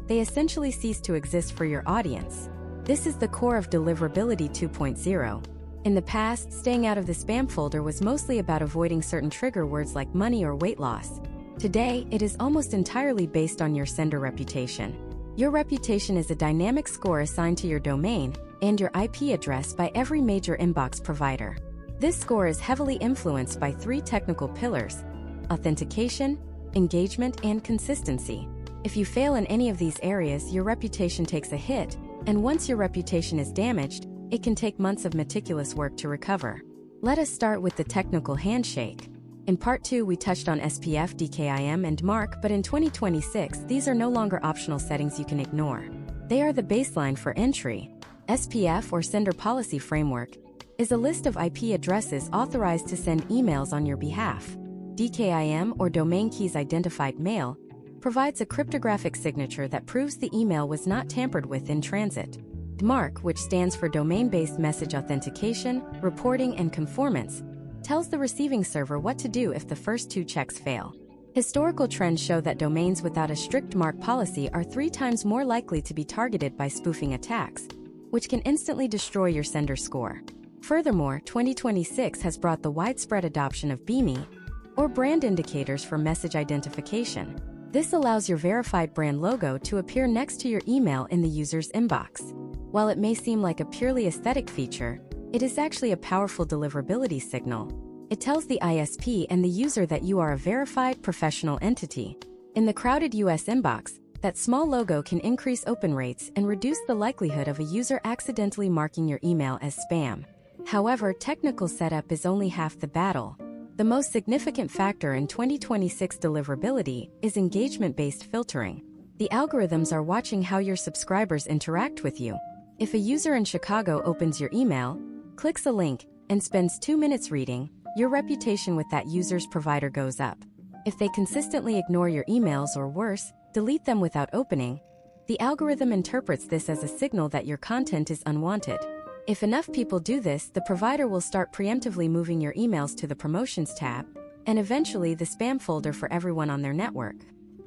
They essentially cease to exist for your audience. This is the core of Deliverability 2.0. In the past, staying out of the spam folder was mostly about avoiding certain trigger words like money or weight loss. Today, it is almost entirely based on your sender reputation. Your reputation is a dynamic score assigned to your domain and your IP address by every major inbox provider. This score is heavily influenced by three technical pillars: authentication, engagement, and consistency. If you fail in any of these areas, your reputation takes a hit, and once your reputation is damaged, it can take months of meticulous work to recover. Let us start with the technical handshake. In Part 2, we touched on SPF, DKIM, and MARC, but in 2026, these are no longer optional settings you can ignore. They are the baseline for entry. SPF, or Sender Policy Framework, is a list of IP addresses authorized to send emails on your behalf. DKIM, or Domain Keys Identified Mail, provides a cryptographic signature that proves the email was not tampered with in transit. MARC, which stands for Domain-Based Message Authentication, Reporting, and Conformance, tells the receiving server what to do if the first two checks fail. Historical trends show that domains without a strict MARC policy are 3 times more likely to be targeted by spoofing attacks, which can instantly destroy your sender score. Furthermore, 2026 has brought the widespread adoption of BIMI, or brand indicators for message identification. This allows your verified brand logo to appear next to your email in the user's inbox. While it may seem like a purely aesthetic feature, it is actually a powerful deliverability signal. It tells the ISP and the user that you are a verified professional entity. In the crowded US inbox, that small logo can increase open rates and reduce the likelihood of a user accidentally marking your email as spam. However, technical setup is only half the battle. The most significant factor in 2026 deliverability is engagement-based filtering. The algorithms are watching how your subscribers interact with you. If a user in Chicago opens your email, clicks a link, and spends 2 minutes reading, your reputation with that user's provider goes up. If they consistently ignore your emails or worse, delete them without opening, the algorithm interprets this as a signal that your content is unwanted. If enough people do this, the provider will start preemptively moving your emails to the Promotions tab, and eventually the spam folder for everyone on their network.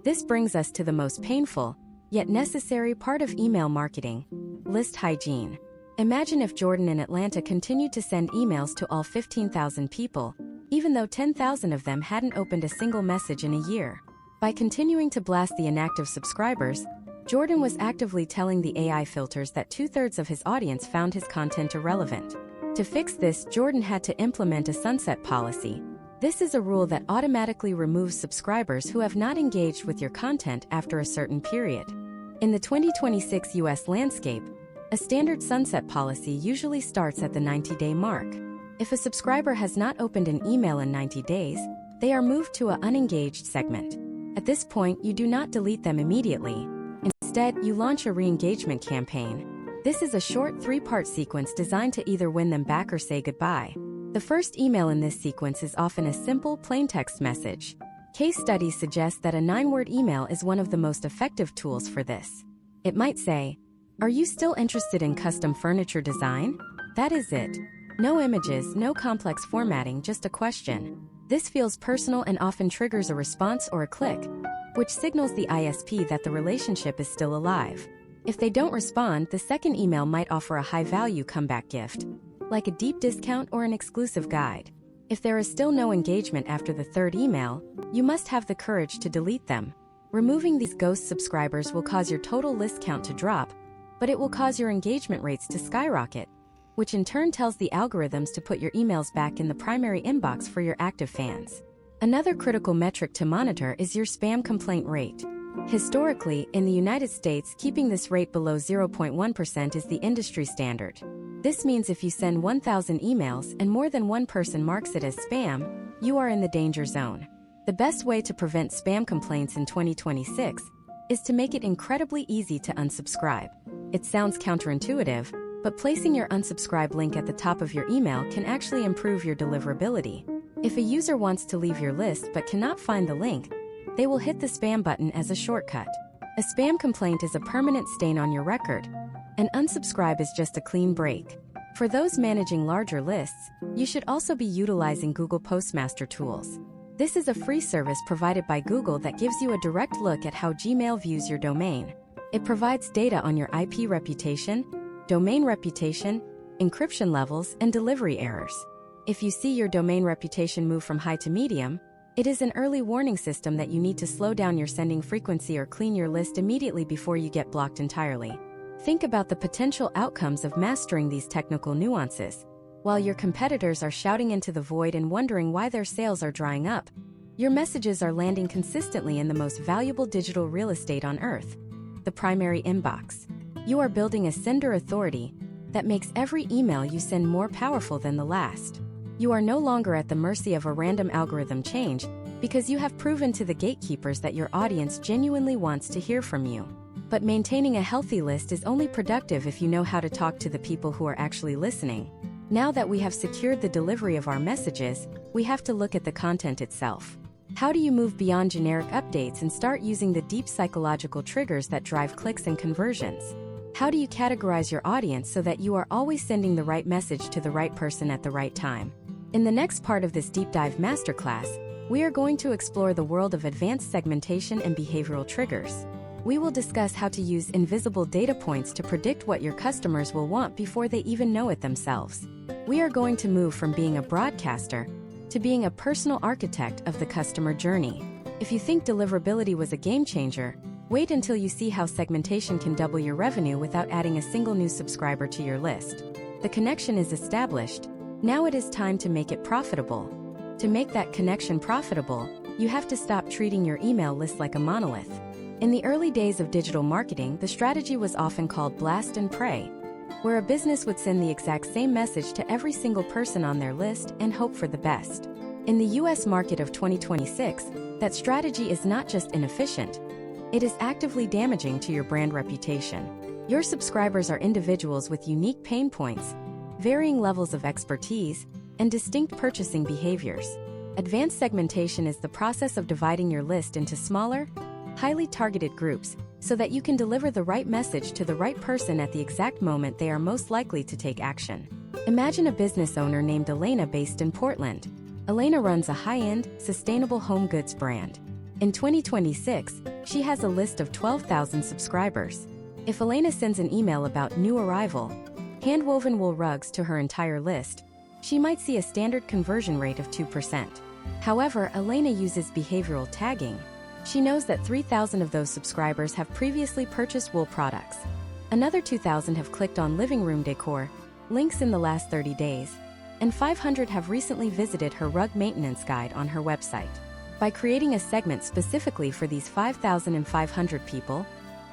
This brings us to the most painful, yet necessary part of email marketing: list hygiene. Imagine if Jordan in Atlanta continued to send emails to all 15,000 people, even though 10,000 of them hadn't opened a single message in a year. By continuing to blast the inactive subscribers, Jordan was actively telling the AI filters that 2/3 of his audience found his content irrelevant. To fix this, Jordan had to implement a sunset policy. This is a rule that automatically removes subscribers who have not engaged with your content after a certain period. In the 2026 US landscape, a standard sunset policy usually starts at the 90-day mark. If a subscriber has not opened an email in 90 days, they are moved to an unengaged segment. At this point, you do not delete them immediately. Instead, you launch a re-engagement campaign. This is a short 3-part sequence designed to either win them back or say goodbye. The first email in this sequence is often a simple, plain text message. Case studies suggest that a 9-word email is one of the most effective tools for this. It might say, "Are you still interested in custom furniture design?" That is it. No images, no complex formatting, just a question. This feels personal and often triggers a response or a click, which signals the ISP that the relationship is still alive. If they don't respond, the second email might offer a high-value comeback gift, like a deep discount or an exclusive guide. If there is still no engagement after the third email, you must have the courage to delete them. Removing these ghost subscribers will cause your total list count to drop, but it will cause your engagement rates to skyrocket, which in turn tells the algorithms to put your emails back in the primary inbox for your active fans. Another critical metric to monitor is your spam complaint rate. Historically, in the United States, keeping this rate below 0.1% is the industry standard. This means if you send 1,000 emails and more than one person marks it as spam, you are in the danger zone. The best way to prevent spam complaints in 2026 is to make it incredibly easy to unsubscribe. It sounds counterintuitive, but placing your unsubscribe link at the top of your email can actually improve your deliverability. If a user wants to leave your list but cannot find the link, they will hit the spam button as a shortcut. A spam complaint is a permanent stain on your record, and unsubscribe is just a clean break. For those managing larger lists, you should also be utilizing Google Postmaster tools. This is a free service provided by Google that gives you a direct look at how Gmail views your domain. It provides data on your IP reputation, domain reputation, encryption levels, and delivery errors. If you see your domain reputation move from high to medium, it is an early warning system that you need to slow down your sending frequency or clean your list immediately before you get blocked entirely. Think about the potential outcomes of mastering these technical nuances. While your competitors are shouting into the void and wondering why their sales are drying up, your messages are landing consistently in the most valuable digital real estate on earth, the primary inbox. You are building a sender authority that makes every email you send more powerful than the last. You are no longer at the mercy of a random algorithm change because you have proven to the gatekeepers that your audience genuinely wants to hear from you. But maintaining a healthy list is only productive if you know how to talk to the people who are actually listening. Now that we have secured the delivery of our messages, we have to look at the content itself. How do you move beyond generic updates and start using the deep psychological triggers that drive clicks and conversions? How do you categorize your audience so that you are always sending the right message to the right person at the right time? In the next part of this deep dive masterclass, we are going to explore the world of advanced segmentation and behavioral triggers. We will discuss how to use invisible data points to predict what your customers will want before they even know it themselves. We are going to move from being a broadcaster to being a personal architect of the customer journey. If you think deliverability was a game changer, wait until you see how segmentation can double your revenue without adding a single new subscriber to your list. The connection is established. Now it is time to make it profitable. To make that connection profitable, you have to stop treating your email list like a monolith. In the early days of digital marketing, the strategy was often called blast and pray, where a business would send the exact same message to every single person on their list and hope for the best. In the US market of 2026, that strategy is not just inefficient, it is actively damaging to your brand reputation. Your subscribers are individuals with unique pain points, varying levels of expertise, and distinct purchasing behaviors. Advanced segmentation is the process of dividing your list into smaller, highly targeted groups so that you can deliver the right message to the right person at the exact moment they are most likely to take action. Imagine a business owner named Elena based in Portland. Elena runs a high-end, sustainable home goods brand. In 2026, she has a list of 12,000 subscribers. If Elena sends an email about new arrival, hand-woven wool rugs to her entire list, she might see a standard conversion rate of 2%. However, Elena uses behavioral tagging. She knows that 3,000 of those subscribers have previously purchased wool products. Another 2,000 have clicked on living room decor, links in the last 30 days, and 500 have recently visited her rug maintenance guide on her website. By creating a segment specifically for these 5,500 people,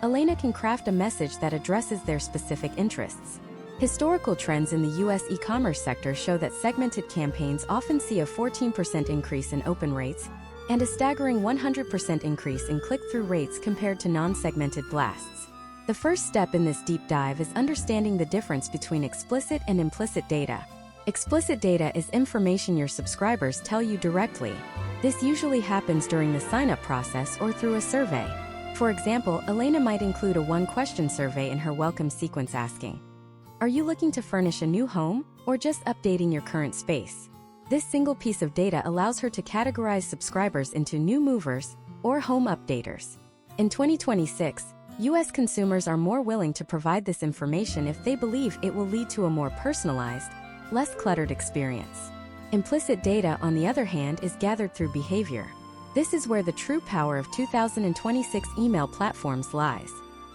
Elena can craft a message that addresses their specific interests. Historical trends in the US e-commerce sector show that segmented campaigns often see a 14% increase in open rates and a staggering 100% increase in click-through rates compared to non-segmented blasts. The first step in this deep dive is understanding the difference between explicit and implicit data. Explicit data is information your subscribers tell you directly. This usually happens during the sign-up process or through a survey. For example, Elena might include a one-question survey in her welcome sequence asking, "Are you looking to furnish a new home, or just updating your current space?" This single piece of data allows her to categorize subscribers into new movers or home updaters. In 2026, US consumers are more willing to provide this information if they believe it will lead to a more personalized, less cluttered experience. Implicit data, on the other hand, is gathered through behavior. This is where the true power of 2026 email platforms lies.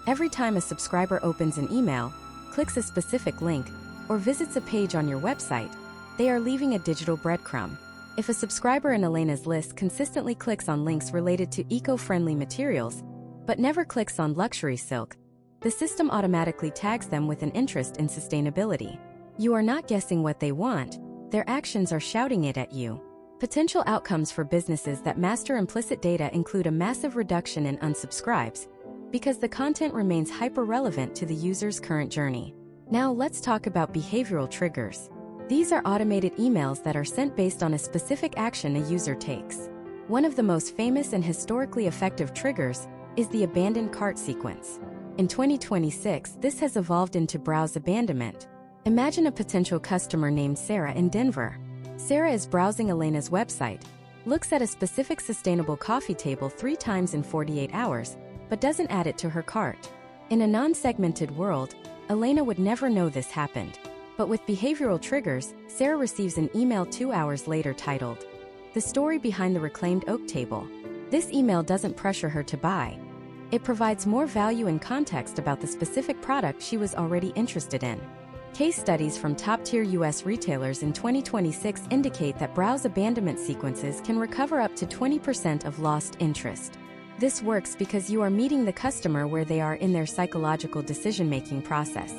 Every time a subscriber opens an email, clicks a specific link, or visits a page on your website, they are leaving a digital breadcrumb. If a subscriber in Elena's list consistently clicks on links related to eco-friendly materials, but never clicks on luxury silk, the system automatically tags them with an interest in sustainability. You are not guessing what they want, their actions are shouting it at you. Potential outcomes for businesses that master implicit data include a massive reduction in unsubscribes, because the content remains hyper-relevant to the user's current journey. Now let's talk about behavioral triggers. These are automated emails that are sent based on a specific action a user takes. One of the most famous and historically effective triggers is the abandoned cart sequence. In 2026, this has evolved into browse abandonment. Imagine a potential customer named Sarah in Denver. Sarah is browsing Elena's website, looks at a specific sustainable coffee table 3 times in 48 hours, but doesn't add it to her cart. In a non-segmented world, Elena would never know this happened. But with behavioral triggers, Sarah receives an email 2 hours later titled, "The Story Behind the Reclaimed Oak Table." This email doesn't pressure her to buy. It provides more value and context about the specific product she was already interested in. Case studies from top-tier U.S. retailers in 2026 indicate that browse abandonment sequences can recover up to 20% of lost interest. This works because you are meeting the customer where they are in their psychological decision-making process.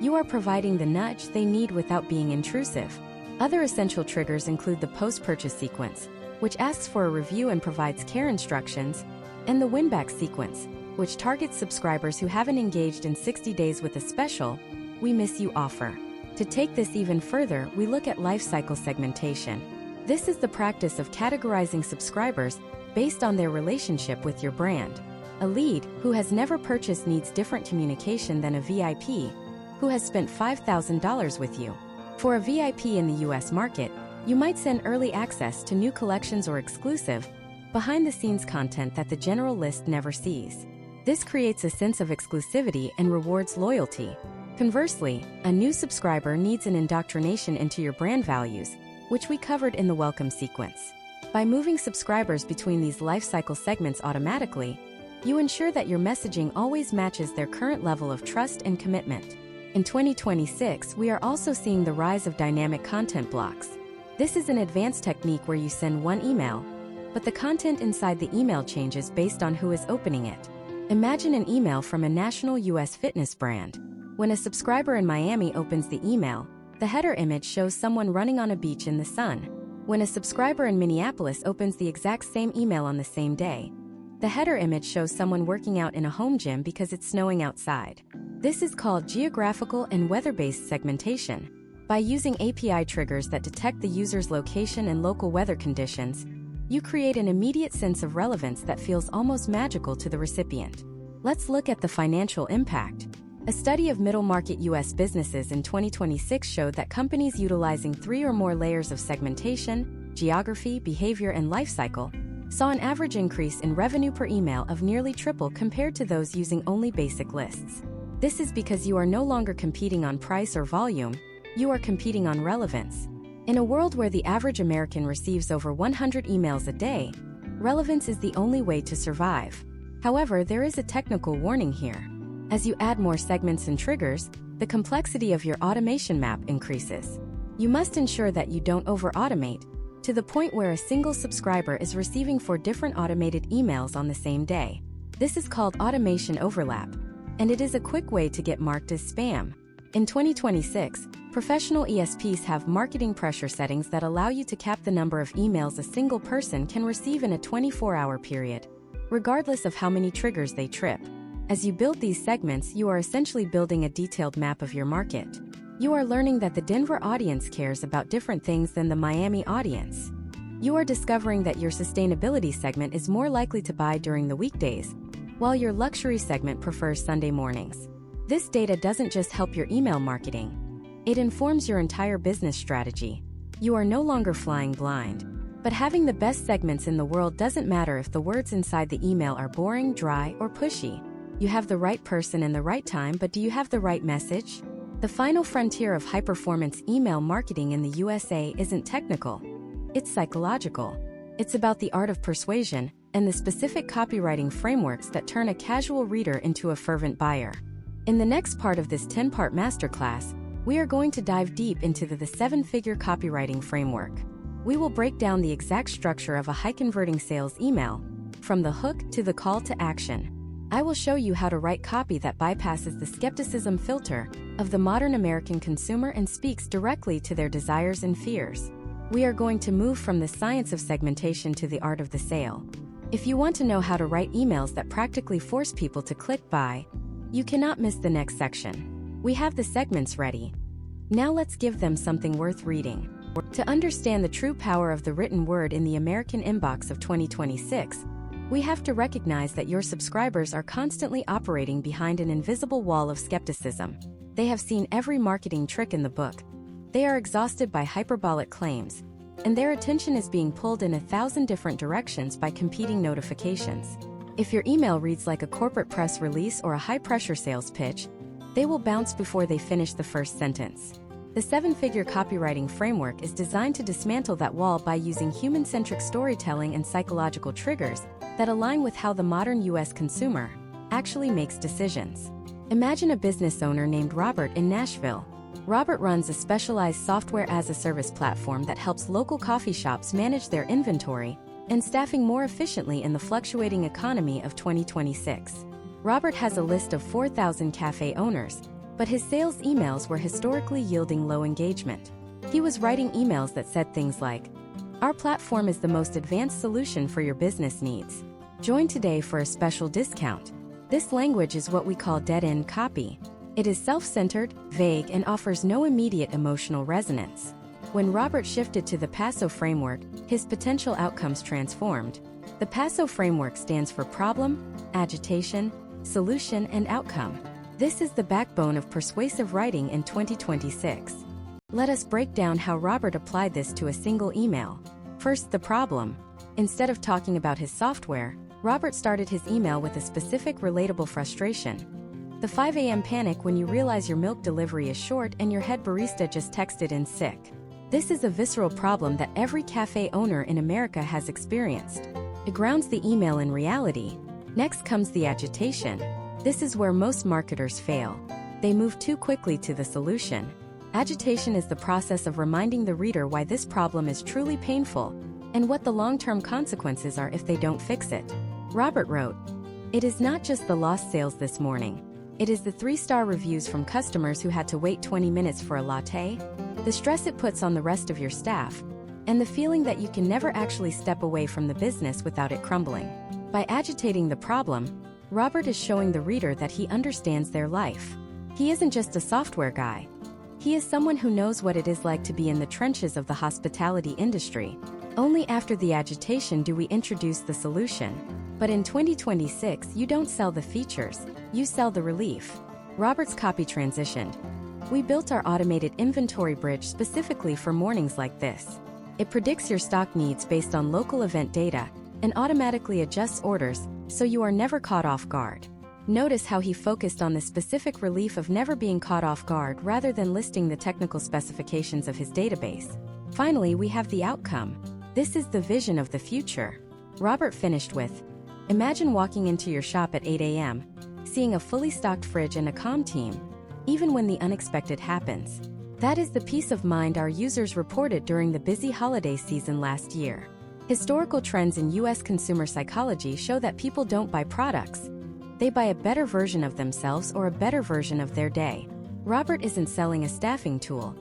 You are providing the nudge they need without being intrusive. Other essential triggers include the post-purchase sequence, which asks for a review and provides care instructions, and the win-back sequence, which targets subscribers who haven't engaged in 60 days with a special "We Miss You" offer. To take this even further, we look at life cycle segmentation. This is the practice of categorizing subscribers based on their relationship with your brand. A lead who has never purchased needs different communication than a VIP who has spent $5,000 with you. For a VIP in the US market, you might send early access to new collections or exclusive, behind-the-scenes content that the general list never sees. This creates a sense of exclusivity and rewards loyalty. Conversely, a new subscriber needs an indoctrination into your brand values, which we covered in the welcome sequence. By moving subscribers between these life cycle segments automatically, you ensure that your messaging always matches their current level of trust and commitment. In 2026, we are also seeing the rise of dynamic content blocks. This is an advanced technique where you send one email, but the content inside the email changes based on who is opening it. Imagine an email from a national US fitness brand. When a subscriber in Miami opens the email, the header image shows someone running on a beach in the sun. When a subscriber in Minneapolis opens the exact same email on the same day, the header image shows someone working out in a home gym because it's snowing outside. This is called geographical and weather-based segmentation. By using API triggers that detect the user's location and local weather conditions, you create an immediate sense of relevance that feels almost magical to the recipient. Let's look at the financial impact. A study of middle-market U.S. businesses in 2026 showed that companies utilizing 3 or more layers of segmentation, geography, behavior, and lifecycle saw an average increase in revenue per email of nearly triple compared to those using only basic lists. This is because you are no longer competing on price or volume, you are competing on relevance. In a world where the average American receives over 100 emails a day, relevance is the only way to survive. However, there is a technical warning here. As you add more segments and triggers, the complexity of your automation map increases. You must ensure that you don't over-automate, to the point where a single subscriber is receiving 4 different automated emails on the same day. This is called automation overlap, and it is a quick way to get marked as spam. In 2026, professional ESPs have marketing pressure settings that allow you to cap the number of emails a single person can receive in a 24-hour period, regardless of how many triggers they trip. As you build these segments, you are essentially building a detailed map of your market. You are learning that the Denver audience cares about different things than the Miami audience. You are discovering that your sustainability segment is more likely to buy during the weekdays, while your luxury segment prefers Sunday mornings. This data doesn't just help your email marketing. It informs your entire business strategy. You are no longer flying blind. But having the best segments in the world doesn't matter if the words inside the email are boring, dry, or pushy. You have the right person in the right time, but do you have the right message? The final frontier of high-performance email marketing in the USA isn't technical. It's psychological. It's about the art of persuasion and the specific copywriting frameworks that turn a casual reader into a fervent buyer. In the next part of this 10-part masterclass, we are going to dive deep into the 7-figure copywriting framework. We will break down the exact structure of a high-converting sales email, from the hook to the call to action. I will show you how to write copy that bypasses the skepticism filter of the modern American consumer and speaks directly to their desires and fears. We are going to move from the science of segmentation to the art of the sale. If you want to know how to write emails that practically force people to click buy, you cannot miss the next section. We have the segments ready. Now let's give them something worth reading. To understand the true power of the written word in the American inbox of 2026, we have to recognize that your subscribers are constantly operating behind an invisible wall of skepticism. They have seen every marketing trick in the book. They are exhausted by hyperbolic claims, and their attention is being pulled in 1,000 different directions by competing notifications. If your email reads like a corporate press release or a high-pressure sales pitch, they will bounce before they finish the first sentence. The 7-figure copywriting framework is designed to dismantle that wall by using human-centric storytelling and psychological triggers that align with how the modern U.S. consumer actually makes decisions. Imagine a business owner named Robert in Nashville. Robert runs a specialized software-as-a-service platform that helps local coffee shops manage their inventory and staffing more efficiently in the fluctuating economy of 2026. Robert has a list of 4,000 cafe owners, but his sales emails were historically yielding low engagement. He was writing emails that said things like, "Our platform is the most advanced solution for your business needs. Join today for a special discount." This language is what we call dead-end copy. It is self-centered, vague, and offers no immediate emotional resonance. When Robert shifted to the PASO framework, his potential outcomes transformed. The PASO framework stands for problem, agitation, solution, and outcome. This is the backbone of persuasive writing in 2026. Let us break down how Robert applied this to a single email. First, the problem. Instead of talking about his software, Robert started his email with a specific, relatable frustration. The 5 a.m. panic when you realize your milk delivery is short and your head barista just texted in sick. This is a visceral problem that every cafe owner in America has experienced. It grounds the email in reality. Next comes the agitation. This is where most marketers fail. They move too quickly to the solution. Agitation is the process of reminding the reader why this problem is truly painful and what the long-term consequences are if they don't fix it. Robert wrote, "It is not just the lost sales this morning. It is the 3-star reviews from customers who had to wait 20 minutes for a latte, the stress it puts on the rest of your staff, and the feeling that you can never actually step away from the business without it crumbling." By agitating the problem, Robert is showing the reader that he understands their life. He isn't just a software guy. He is someone who knows what it is like to be in the trenches of the hospitality industry. Only after the agitation do we introduce the solution. But in 2026, you don't sell the features, you sell the relief. Robert's copy transitioned. "We built our automated inventory bridge specifically for mornings like this. It predicts your stock needs based on local event data and automatically adjusts orders so you are never caught off guard." Notice how he focused on the specific relief of never being caught off guard rather than listing the technical specifications of his database. Finally, we have the outcome. This is the vision of the future. Robert finished with, "Imagine walking into your shop at 8 a.m., seeing a fully stocked fridge and a calm team, even when the unexpected happens. That is the peace of mind our users reported during the busy holiday season last year." Historical trends in U.S. consumer psychology show that people don't buy products. They buy a better version of themselves or a better version of their day. Robert isn't selling a staffing tool.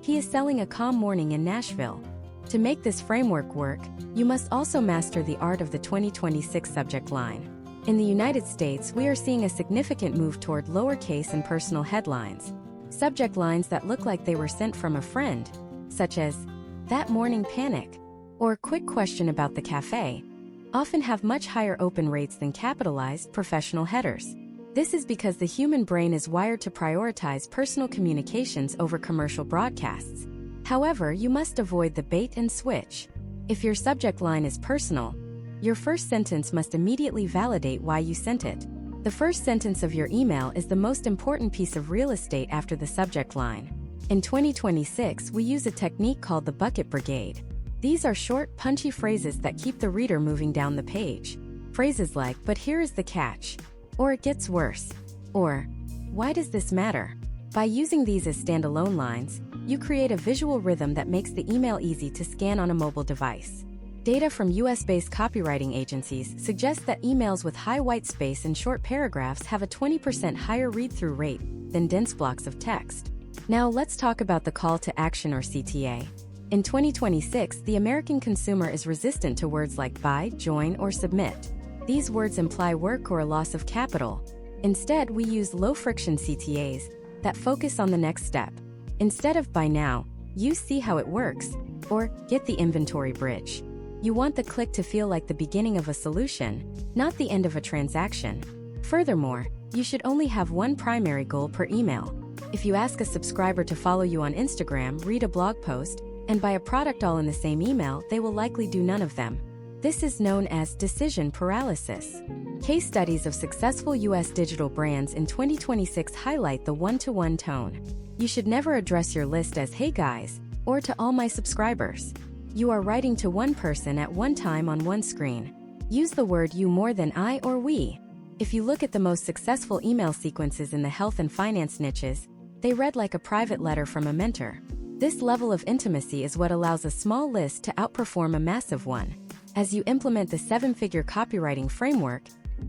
He is selling a calm morning in Nashville. To make this framework work, you must also master the art of the 2026 subject line. In the United States, we are seeing a significant move toward lowercase and personal headlines. Subject lines that look like they were sent from a friend, such as, "That morning panic," or "Quick question about the cafe," often have much higher open rates than capitalized professional headers. This is because the human brain is wired to prioritize personal communications over commercial broadcasts. However, you must avoid the bait and switch. If your subject line is personal, your first sentence must immediately validate why you sent it. The first sentence of your email is the most important piece of real estate after the subject line. In 2026, we use a technique called the bucket brigade. These are short, punchy phrases that keep the reader moving down the page. Phrases like, "But here is the catch," or "It gets worse," or "Why does this matter?" By using these as standalone lines, you create a visual rhythm that makes the email easy to scan on a mobile device. Data from US-based copywriting agencies suggests that emails with high white space and short paragraphs have a 20% higher read-through rate than dense blocks of text. Now let's talk about the call to action or CTA. In 2026, the American consumer is resistant to words like buy, join, or submit. These words imply work or a loss of capital. Instead, we use low-friction CTAs that focus on the next step. Instead of buy now, use see how it works, or get the inventory bridge. You want the click to feel like the beginning of a solution, not the end of a transaction. Furthermore, you should only have one primary goal per email. If you ask a subscriber to follow you on Instagram, read a blog post, and buy a product all in the same email, they will likely do none of them. This is known as decision paralysis. Case studies of successful U.S. digital brands in 2026 highlight the one-to-one tone. You should never address your list as "Hey guys," or "to all my subscribers." You are writing to one person at one time on one screen. Use the word "you" more than "I" or "we." If you look at the most successful email sequences in the health and finance niches, they read like a private letter from a mentor. This level of intimacy is what allows a small list to outperform a massive one. As you implement the 7-figure copywriting framework,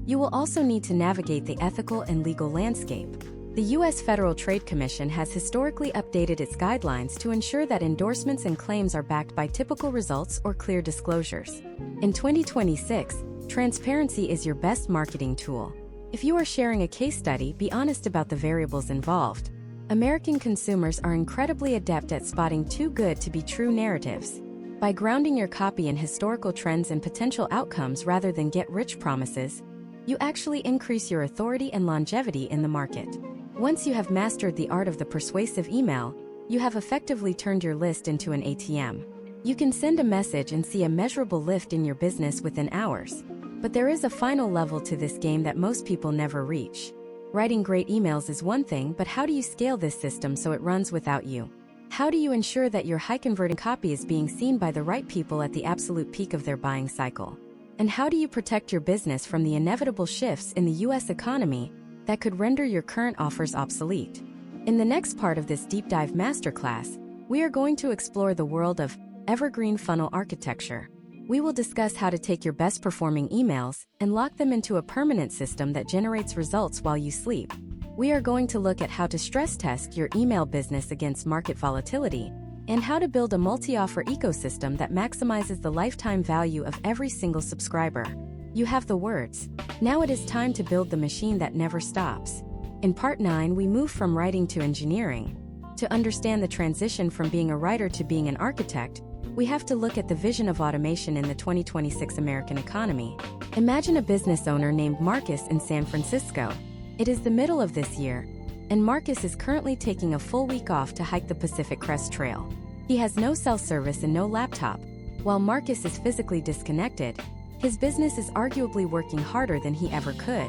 you will also need to navigate the ethical and legal landscape. The U.S. Federal Trade Commission has historically updated its guidelines to ensure that endorsements and claims are backed by typical results or clear disclosures. In 2026, transparency is your best marketing tool. If you are sharing a case study, be honest about the variables involved. American consumers are incredibly adept at spotting too good to be true narratives. By grounding your copy in historical trends and potential outcomes rather than get-rich promises, you actually increase your authority and longevity in the market. Once you have mastered the art of the persuasive email, you have effectively turned your list into an ATM. You can send a message and see a measurable lift in your business within hours. But there is a final level to this game that most people never reach. Writing great emails is one thing, but how do you scale this system so it runs without you? How do you ensure that your high-converting copy is being seen by the right people at the absolute peak of their buying cycle? And how do you protect your business from the inevitable shifts in the U.S. economy that could render your current offers obsolete? In the next part of this deep dive masterclass, we are going to explore the world of evergreen funnel architecture. We will discuss how to take your best performing emails and lock them into a permanent system that generates results while you sleep. We are going to look at how to stress test your email business against market volatility and how to build a multi-offer ecosystem that maximizes the lifetime value of every single subscriber. You have the words. Now it is time to build the machine that never stops. In Part 9, we move from writing to engineering. To understand the transition from being a writer to being an architect, we have to look at the vision of automation in the 2026 American economy. Imagine a business owner named Marcus in San Francisco. It is the middle of this year, and Marcus is currently taking a full week off to hike the Pacific Crest Trail. He has no cell service and no laptop. While Marcus is physically disconnected, his business is arguably working harder than he ever could.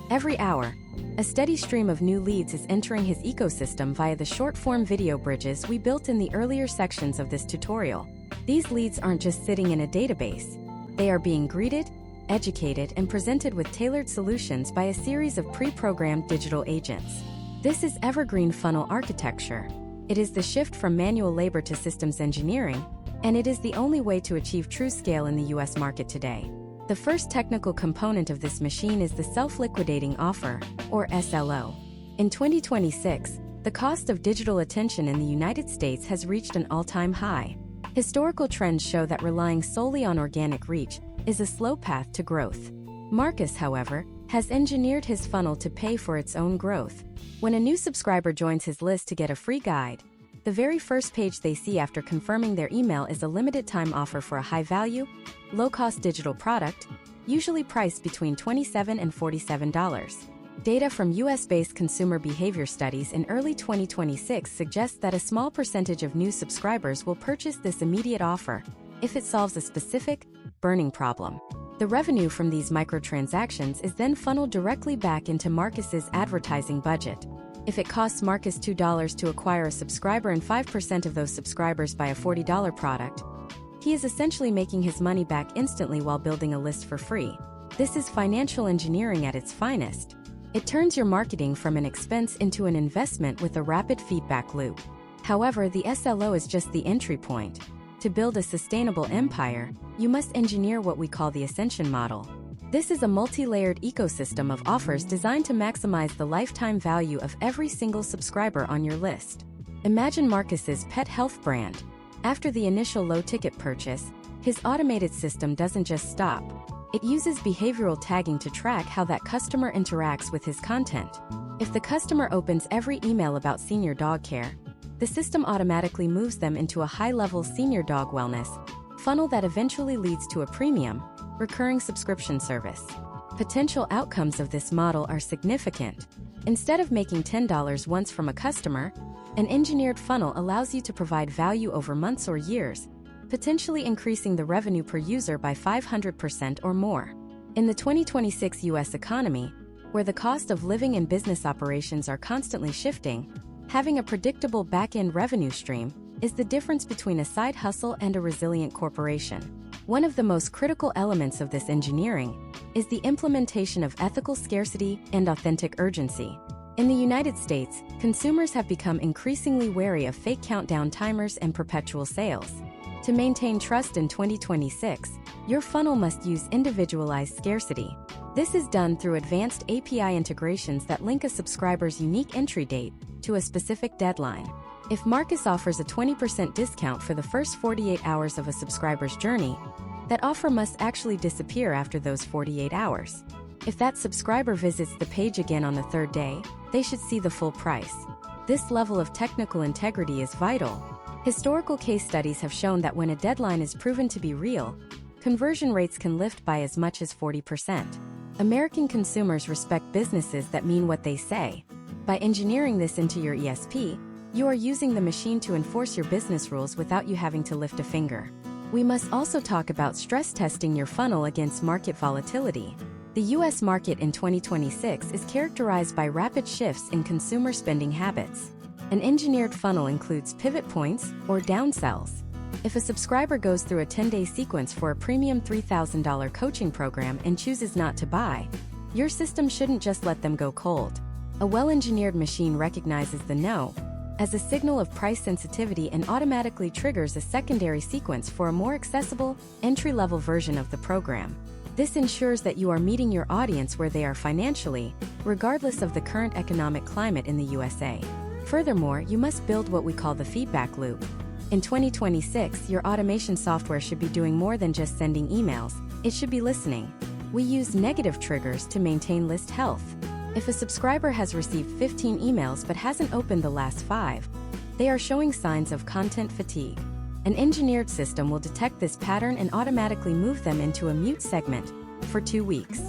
Every hour, a steady stream of new leads is entering his ecosystem via the short-form video bridges we built in the earlier sections of this tutorial. These leads aren't just sitting in a database. They are being greeted, educated, and presented with tailored solutions by a series of pre-programmed digital agents. This is evergreen funnel architecture. It is the shift from manual labor to systems engineering, and it is the only way to achieve true scale in the U.S. market today. The first technical component of this machine is the self-liquidating offer, or SLO. In 2026, the cost of digital attention in the United States has reached an all-time high. Historical trends show that relying solely on organic reach is a slow path to growth. Marcus, however, has engineered his funnel to pay for its own growth. When a new subscriber joins his list to get a free guide, the very first page they see after confirming their email is a limited-time offer for a high-value, low-cost digital product, usually priced between $27 and $47. Data from US-based consumer behavior studies in early 2026 suggests that a small percentage of new subscribers will purchase this immediate offer if it solves a specific, burning problem. The revenue from these microtransactions is then funneled directly back into Marcus's advertising budget. If it costs Marcus $2 to acquire a subscriber and 5% of those subscribers buy a $40 product, he is essentially making his money back instantly while building a list for free. This is financial engineering at its finest. It turns your marketing from an expense into an investment with a rapid feedback loop. However, the SLO is just the entry point. To build a sustainable empire, you must engineer what we call the ascension model. This is a multi-layered ecosystem of offers designed to maximize the lifetime value of every single subscriber on your list. Imagine Marcus's pet health brand. After the initial low-ticket purchase, his automated system doesn't just stop. It uses behavioral tagging to track how that customer interacts with his content. If the customer opens every email about senior dog care, the system automatically moves them into a high-level senior dog wellness funnel that eventually leads to a premium, recurring subscription service. Potential outcomes of this model are significant. Instead of making $10 once from a customer, an engineered funnel allows you to provide value over months or years, potentially increasing the revenue per user by 500% or more. In the 2026 US economy, where the cost of living and business operations are constantly shifting, having a predictable back-end revenue stream is the difference between a side hustle and a resilient corporation. One of the most critical elements of this engineering is the implementation of ethical scarcity and authentic urgency. In the United States, consumers have become increasingly wary of fake countdown timers and perpetual sales. To maintain trust in 2026, your funnel must use individualized scarcity. This is done through advanced API integrations that link a subscriber's unique entry date to a specific deadline. If Marcus offers a 20% discount for the first 48 hours of a subscriber's journey, that offer must actually disappear after those 48 hours. If that subscriber visits the page again on the third day, they should see the full price. This level of technical integrity is vital. Historical case studies have shown that when a deadline is proven to be real, conversion rates can lift by as much as 40%. American consumers respect businesses that mean what they say. By engineering this into your ESP, you are using the machine to enforce your business rules without you having to lift a finger. We must also talk about stress testing your funnel against market volatility. The U.S. market in 2026 is characterized by rapid shifts in consumer spending habits. An engineered funnel includes pivot points or downsells. If a subscriber goes through a 10-day sequence for a premium $3,000 coaching program and chooses not to buy, your system shouldn't just let them go cold. A well-engineered machine recognizes the no as a signal of price sensitivity and automatically triggers a secondary sequence for a more accessible, entry-level version of the program. This ensures that you are meeting your audience where they are financially, regardless of the current economic climate in the USA. Furthermore, you must build what we call the feedback loop. In 2026, your automation software should be doing more than just sending emails, it should be listening. We use negative triggers to maintain list health. If a subscriber has received 15 emails but hasn't opened the last 5, they are showing signs of content fatigue. An engineered system will detect this pattern and automatically move them into a mute segment for 2 weeks.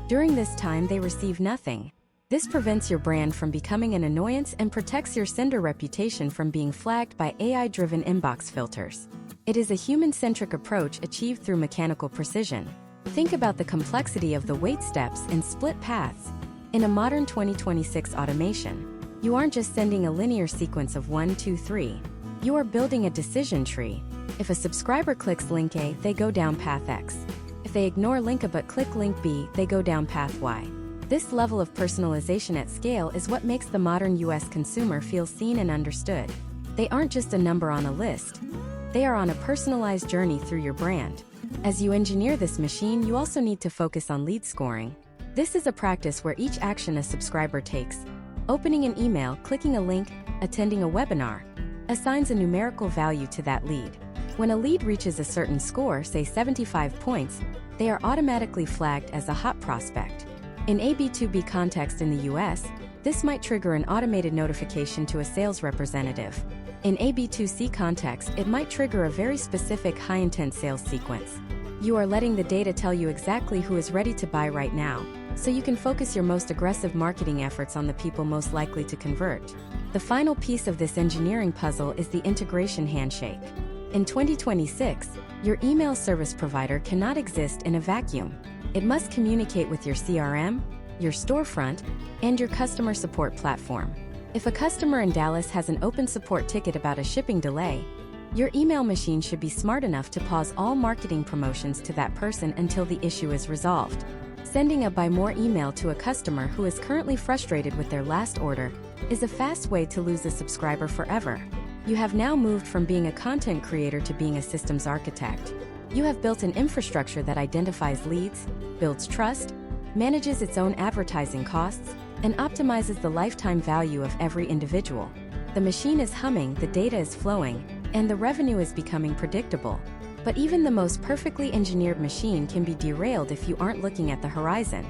During this time, they receive nothing. This prevents your brand from becoming an annoyance and protects your sender reputation from being flagged by AI-driven inbox filters. It is a human-centric approach achieved through mechanical precision. Think about the complexity of the wait steps and split paths. In a modern 2026 automation, you aren't just sending a linear sequence of 1, 2, 3. You are building a decision tree. If a subscriber clicks link A, they go down path X. If they ignore link A but click link B, they go down path Y. This level of personalization at scale is what makes the modern US consumer feel seen and understood. They aren't just a number on a list. They are on a personalized journey through your brand. As you engineer this machine, you also need to focus on lead scoring. This is a practice where each action a subscriber takes, opening an email, clicking a link, attending a webinar, assigns a numerical value to that lead. When a lead reaches a certain score, say 75 points, they are automatically flagged as a hot prospect. In a B2B context in the US, this might trigger an automated notification to a sales representative. In a B2C context, it might trigger a very specific high-intent sales sequence. You are letting the data tell you exactly who is ready to buy right now, so you can focus your most aggressive marketing efforts on the people most likely to convert. The final piece of this engineering puzzle is the integration handshake. In 2026, your email service provider cannot exist in a vacuum. It must communicate with your CRM, your storefront, and your customer support platform. If a customer in Dallas has an open support ticket about a shipping delay, your email machine should be smart enough to pause all marketing promotions to that person until the issue is resolved. Sending a buy more email to a customer who is currently frustrated with their last order is a fast way to lose a subscriber forever. You have now moved from being a content creator to being a systems architect. You have built an infrastructure that identifies leads, builds trust, manages its own advertising costs, and optimizes the lifetime value of every individual. The machine is humming, the data is flowing, and the revenue is becoming predictable. But even the most perfectly engineered machine can be derailed if you aren't looking at the horizon.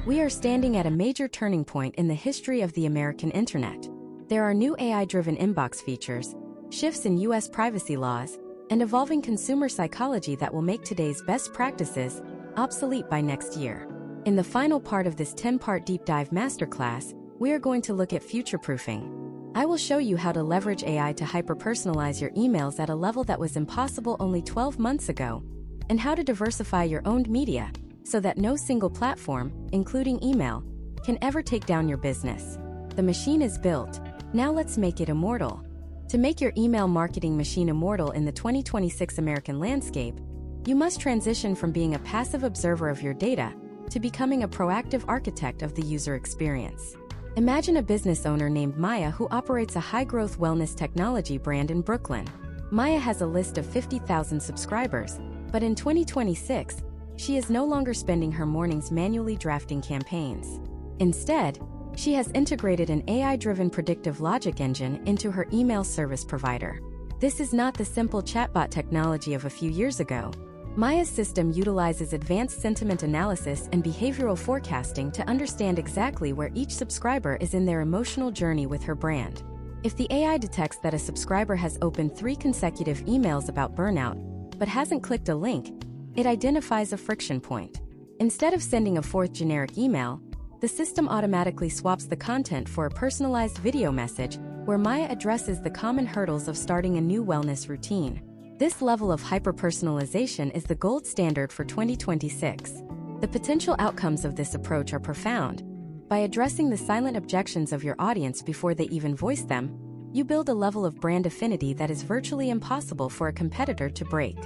We are standing at a major turning point in the history of the American internet. There are new AI-driven inbox features, shifts in US privacy laws, and evolving consumer psychology that will make today's best practices obsolete by next year. In the final part of this 10-part deep dive masterclass, we are going to look at future-proofing. I will show you how to leverage AI to hyper-personalize your emails at a level that was impossible only 12 months ago, and how to diversify your owned media so that no single platform, including email, can ever take down your business. The machine is built. Now let's make it immortal. To make your email marketing machine immortal in the 2026 American landscape, you must transition from being a passive observer of your data to becoming a proactive architect of the user experience. Imagine a business owner named Maya who operates a high-growth wellness technology brand in Brooklyn. Maya has a list of 50,000 subscribers, but in 2026, she is no longer spending her mornings manually drafting campaigns. Instead, she has integrated an AI-driven predictive logic engine into her email service provider. This is not the simple chatbot technology of a few years ago. Maya's system utilizes advanced sentiment analysis and behavioral forecasting to understand exactly where each subscriber is in their emotional journey with her brand. If the AI detects that a subscriber has opened 3 consecutive emails about burnout, but hasn't clicked a link, it identifies a friction point. Instead of sending a 4th generic email, the system automatically swaps the content for a personalized video message where Maya addresses the common hurdles of starting a new wellness routine. This level of hyper-personalization is the gold standard for 2026. The potential outcomes of this approach are profound. By addressing the silent objections of your audience before they even voice them, you build a level of brand affinity that is virtually impossible for a competitor to break.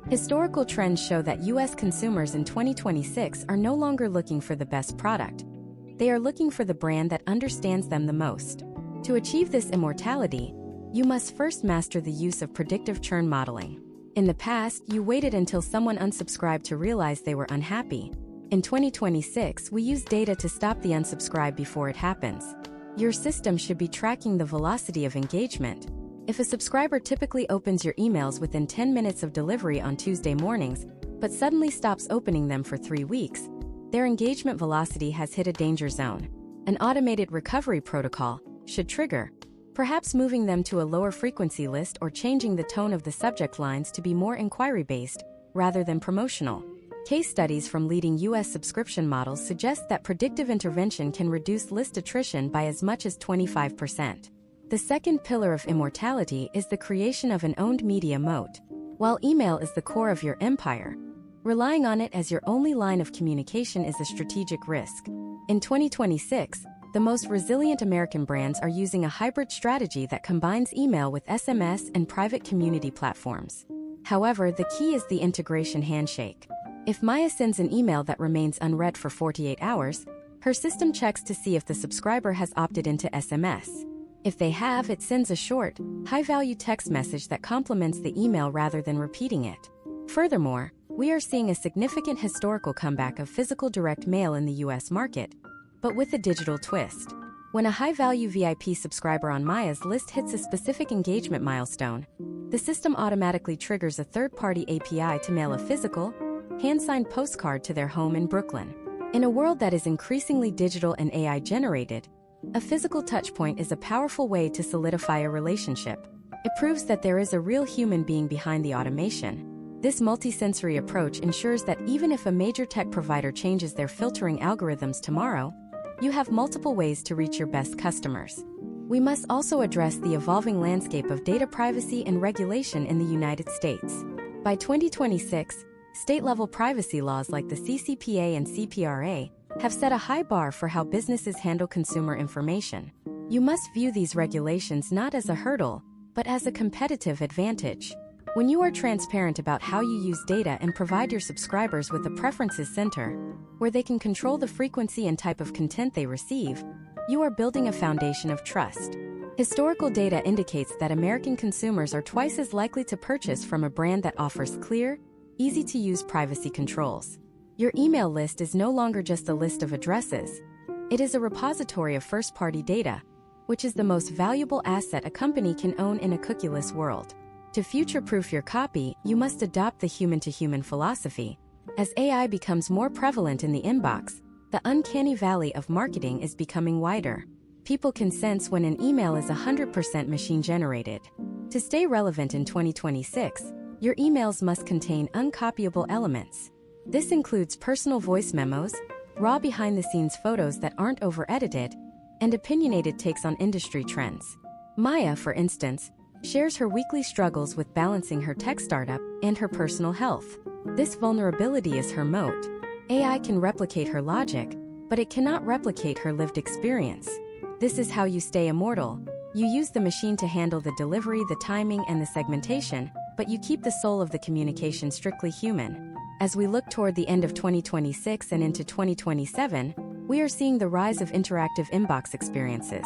Historical trends show that U.S. consumers in 2026 are no longer looking for the best product. They are looking for the brand that understands them the most. To achieve this immortality, you must first master the use of predictive churn modeling. In the past, you waited until someone unsubscribed to realize they were unhappy. In 2026, we use data to stop the unsubscribe before it happens. Your system should be tracking the velocity of engagement. If a subscriber typically opens your emails within 10 minutes of delivery on Tuesday mornings, but suddenly stops opening them for 3 weeks, their engagement velocity has hit a danger zone. An automated recovery protocol should trigger, perhaps moving them to a lower frequency list or changing the tone of the subject lines to be more inquiry-based rather than promotional. Case studies from leading U.S. subscription models suggest that predictive intervention can reduce list attrition by as much as 25%. The second pillar of immortality is the creation of an owned media moat. While email is the core of your empire, relying on it as your only line of communication is a strategic risk. In 2026, the most resilient American brands are using a hybrid strategy that combines email with SMS and private community platforms. However, the key is the integration handshake. If Maya sends an email that remains unread for 48 hours, her system checks to see if the subscriber has opted into SMS. If they have, it sends a short, high-value text message that complements the email rather than repeating it. Furthermore, we are seeing a significant historical comeback of physical direct mail in the U.S. market, but with a digital twist. When a high-value VIP subscriber on Maya's list hits a specific engagement milestone, the system automatically triggers a third-party API to mail a physical, hand-signed postcard to their home in Brooklyn. In a world that is increasingly digital and AI-generated, a physical touchpoint is a powerful way to solidify a relationship. It proves that there is a real human being behind the automation. This multisensory approach ensures that even if a major tech provider changes their filtering algorithms tomorrow, you have multiple ways to reach your best customers. We must also address the evolving landscape of data privacy and regulation in the United States. By 2026, state-level privacy laws like the CCPA and CPRA have set a high bar for how businesses handle consumer information. You must view these regulations not as a hurdle, but as a competitive advantage. When you are transparent about how you use data and provide your subscribers with a preferences center, where they can control the frequency and type of content they receive, you are building a foundation of trust. Historical data indicates that American consumers are twice as likely to purchase from a brand that offers clear, easy-to-use privacy controls. Your email list is no longer just a list of addresses. It is a repository of first-party data, which is the most valuable asset a company can own in a cookieless world. To future-proof your copy, you must adopt the human-to-human philosophy. As AI becomes more prevalent in the inbox, the uncanny valley of marketing is becoming wider. People can sense when an email is 100% machine-generated. To stay relevant in 2026, your emails must contain uncopyable elements. This includes personal voice memos, raw behind-the-scenes photos that aren't over-edited, and opinionated takes on industry trends. Maya, for instance, shares her weekly struggles with balancing her tech startup and her personal health. This vulnerability is her moat. AI can replicate her logic, but it cannot replicate her lived experience. This is how you stay immortal. You use the machine to handle the delivery, the timing, and the segmentation, but you keep the soul of the communication strictly human. As we look toward the end of 2026 and into 2027, we are seeing the rise of interactive inbox experiences.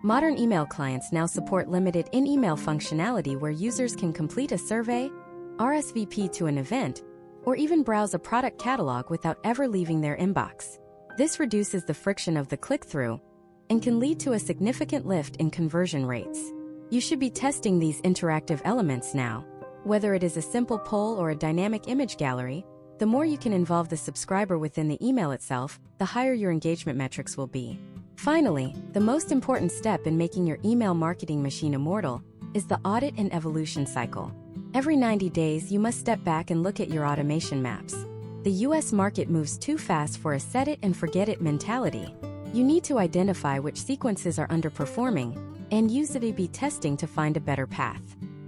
Modern email clients now support limited in-email functionality where users can complete a survey, RSVP to an event, or even browse a product catalog without ever leaving their inbox. This reduces the friction of the click-through and can lead to a significant lift in conversion rates. You should be testing these interactive elements now. Whether it is a simple poll or a dynamic image gallery, the more you can involve the subscriber within the email itself, the higher your engagement metrics will be. Finally, the most important step in making your email marketing machine immortal is the audit and evolution cycle. Every 90 days, you must step back and look at your automation maps. The US market moves too fast for a set-it-and-forget-it mentality. You need to identify which sequences are underperforming and use the A/B testing to find a better path.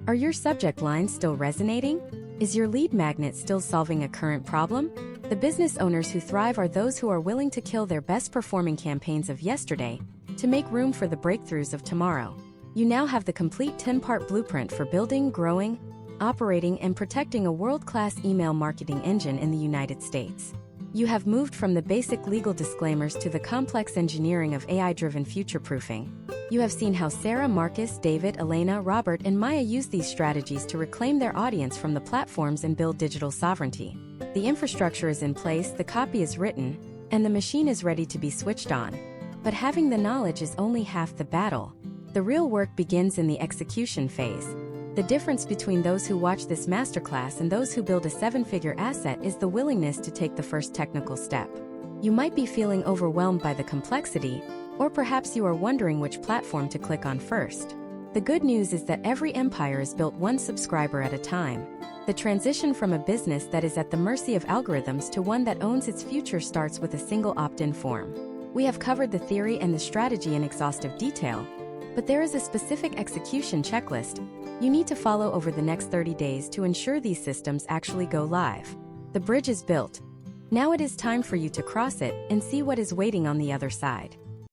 Are your subject lines still resonating? Is your lead magnet still solving a current problem? The business owners who thrive are those who are willing to kill their best-performing campaigns of yesterday to make room for the breakthroughs of tomorrow. You now have the complete 10-part blueprint for building, growing, operating, and protecting a world-class email marketing engine in the United States. You have moved from the basic legal disclaimers to the complex engineering of AI-driven future-proofing. You have seen how Sarah, Marcus, David, Elena, Robert, and Maya use these strategies to reclaim their audience from the platforms and build digital sovereignty. The infrastructure is in place, the copy is written, and the machine is ready to be switched on. But having the knowledge is only half the battle. The real work begins in the execution phase. The difference between those who watch this masterclass and those who build a 7-figure asset is the willingness to take the first technical step. You might be feeling overwhelmed by the complexity, or perhaps you are wondering which platform to click on first. The good news is that every empire is built one subscriber at a time. The transition from a business that is at the mercy of algorithms to one that owns its future starts with a single opt-in form. We have covered the theory and the strategy in exhaustive detail, but there is a specific execution checklist you need to follow over the next 30 days to ensure these systems actually go live. The bridge is built. Now it is time for you to cross it and see what is waiting on the other side.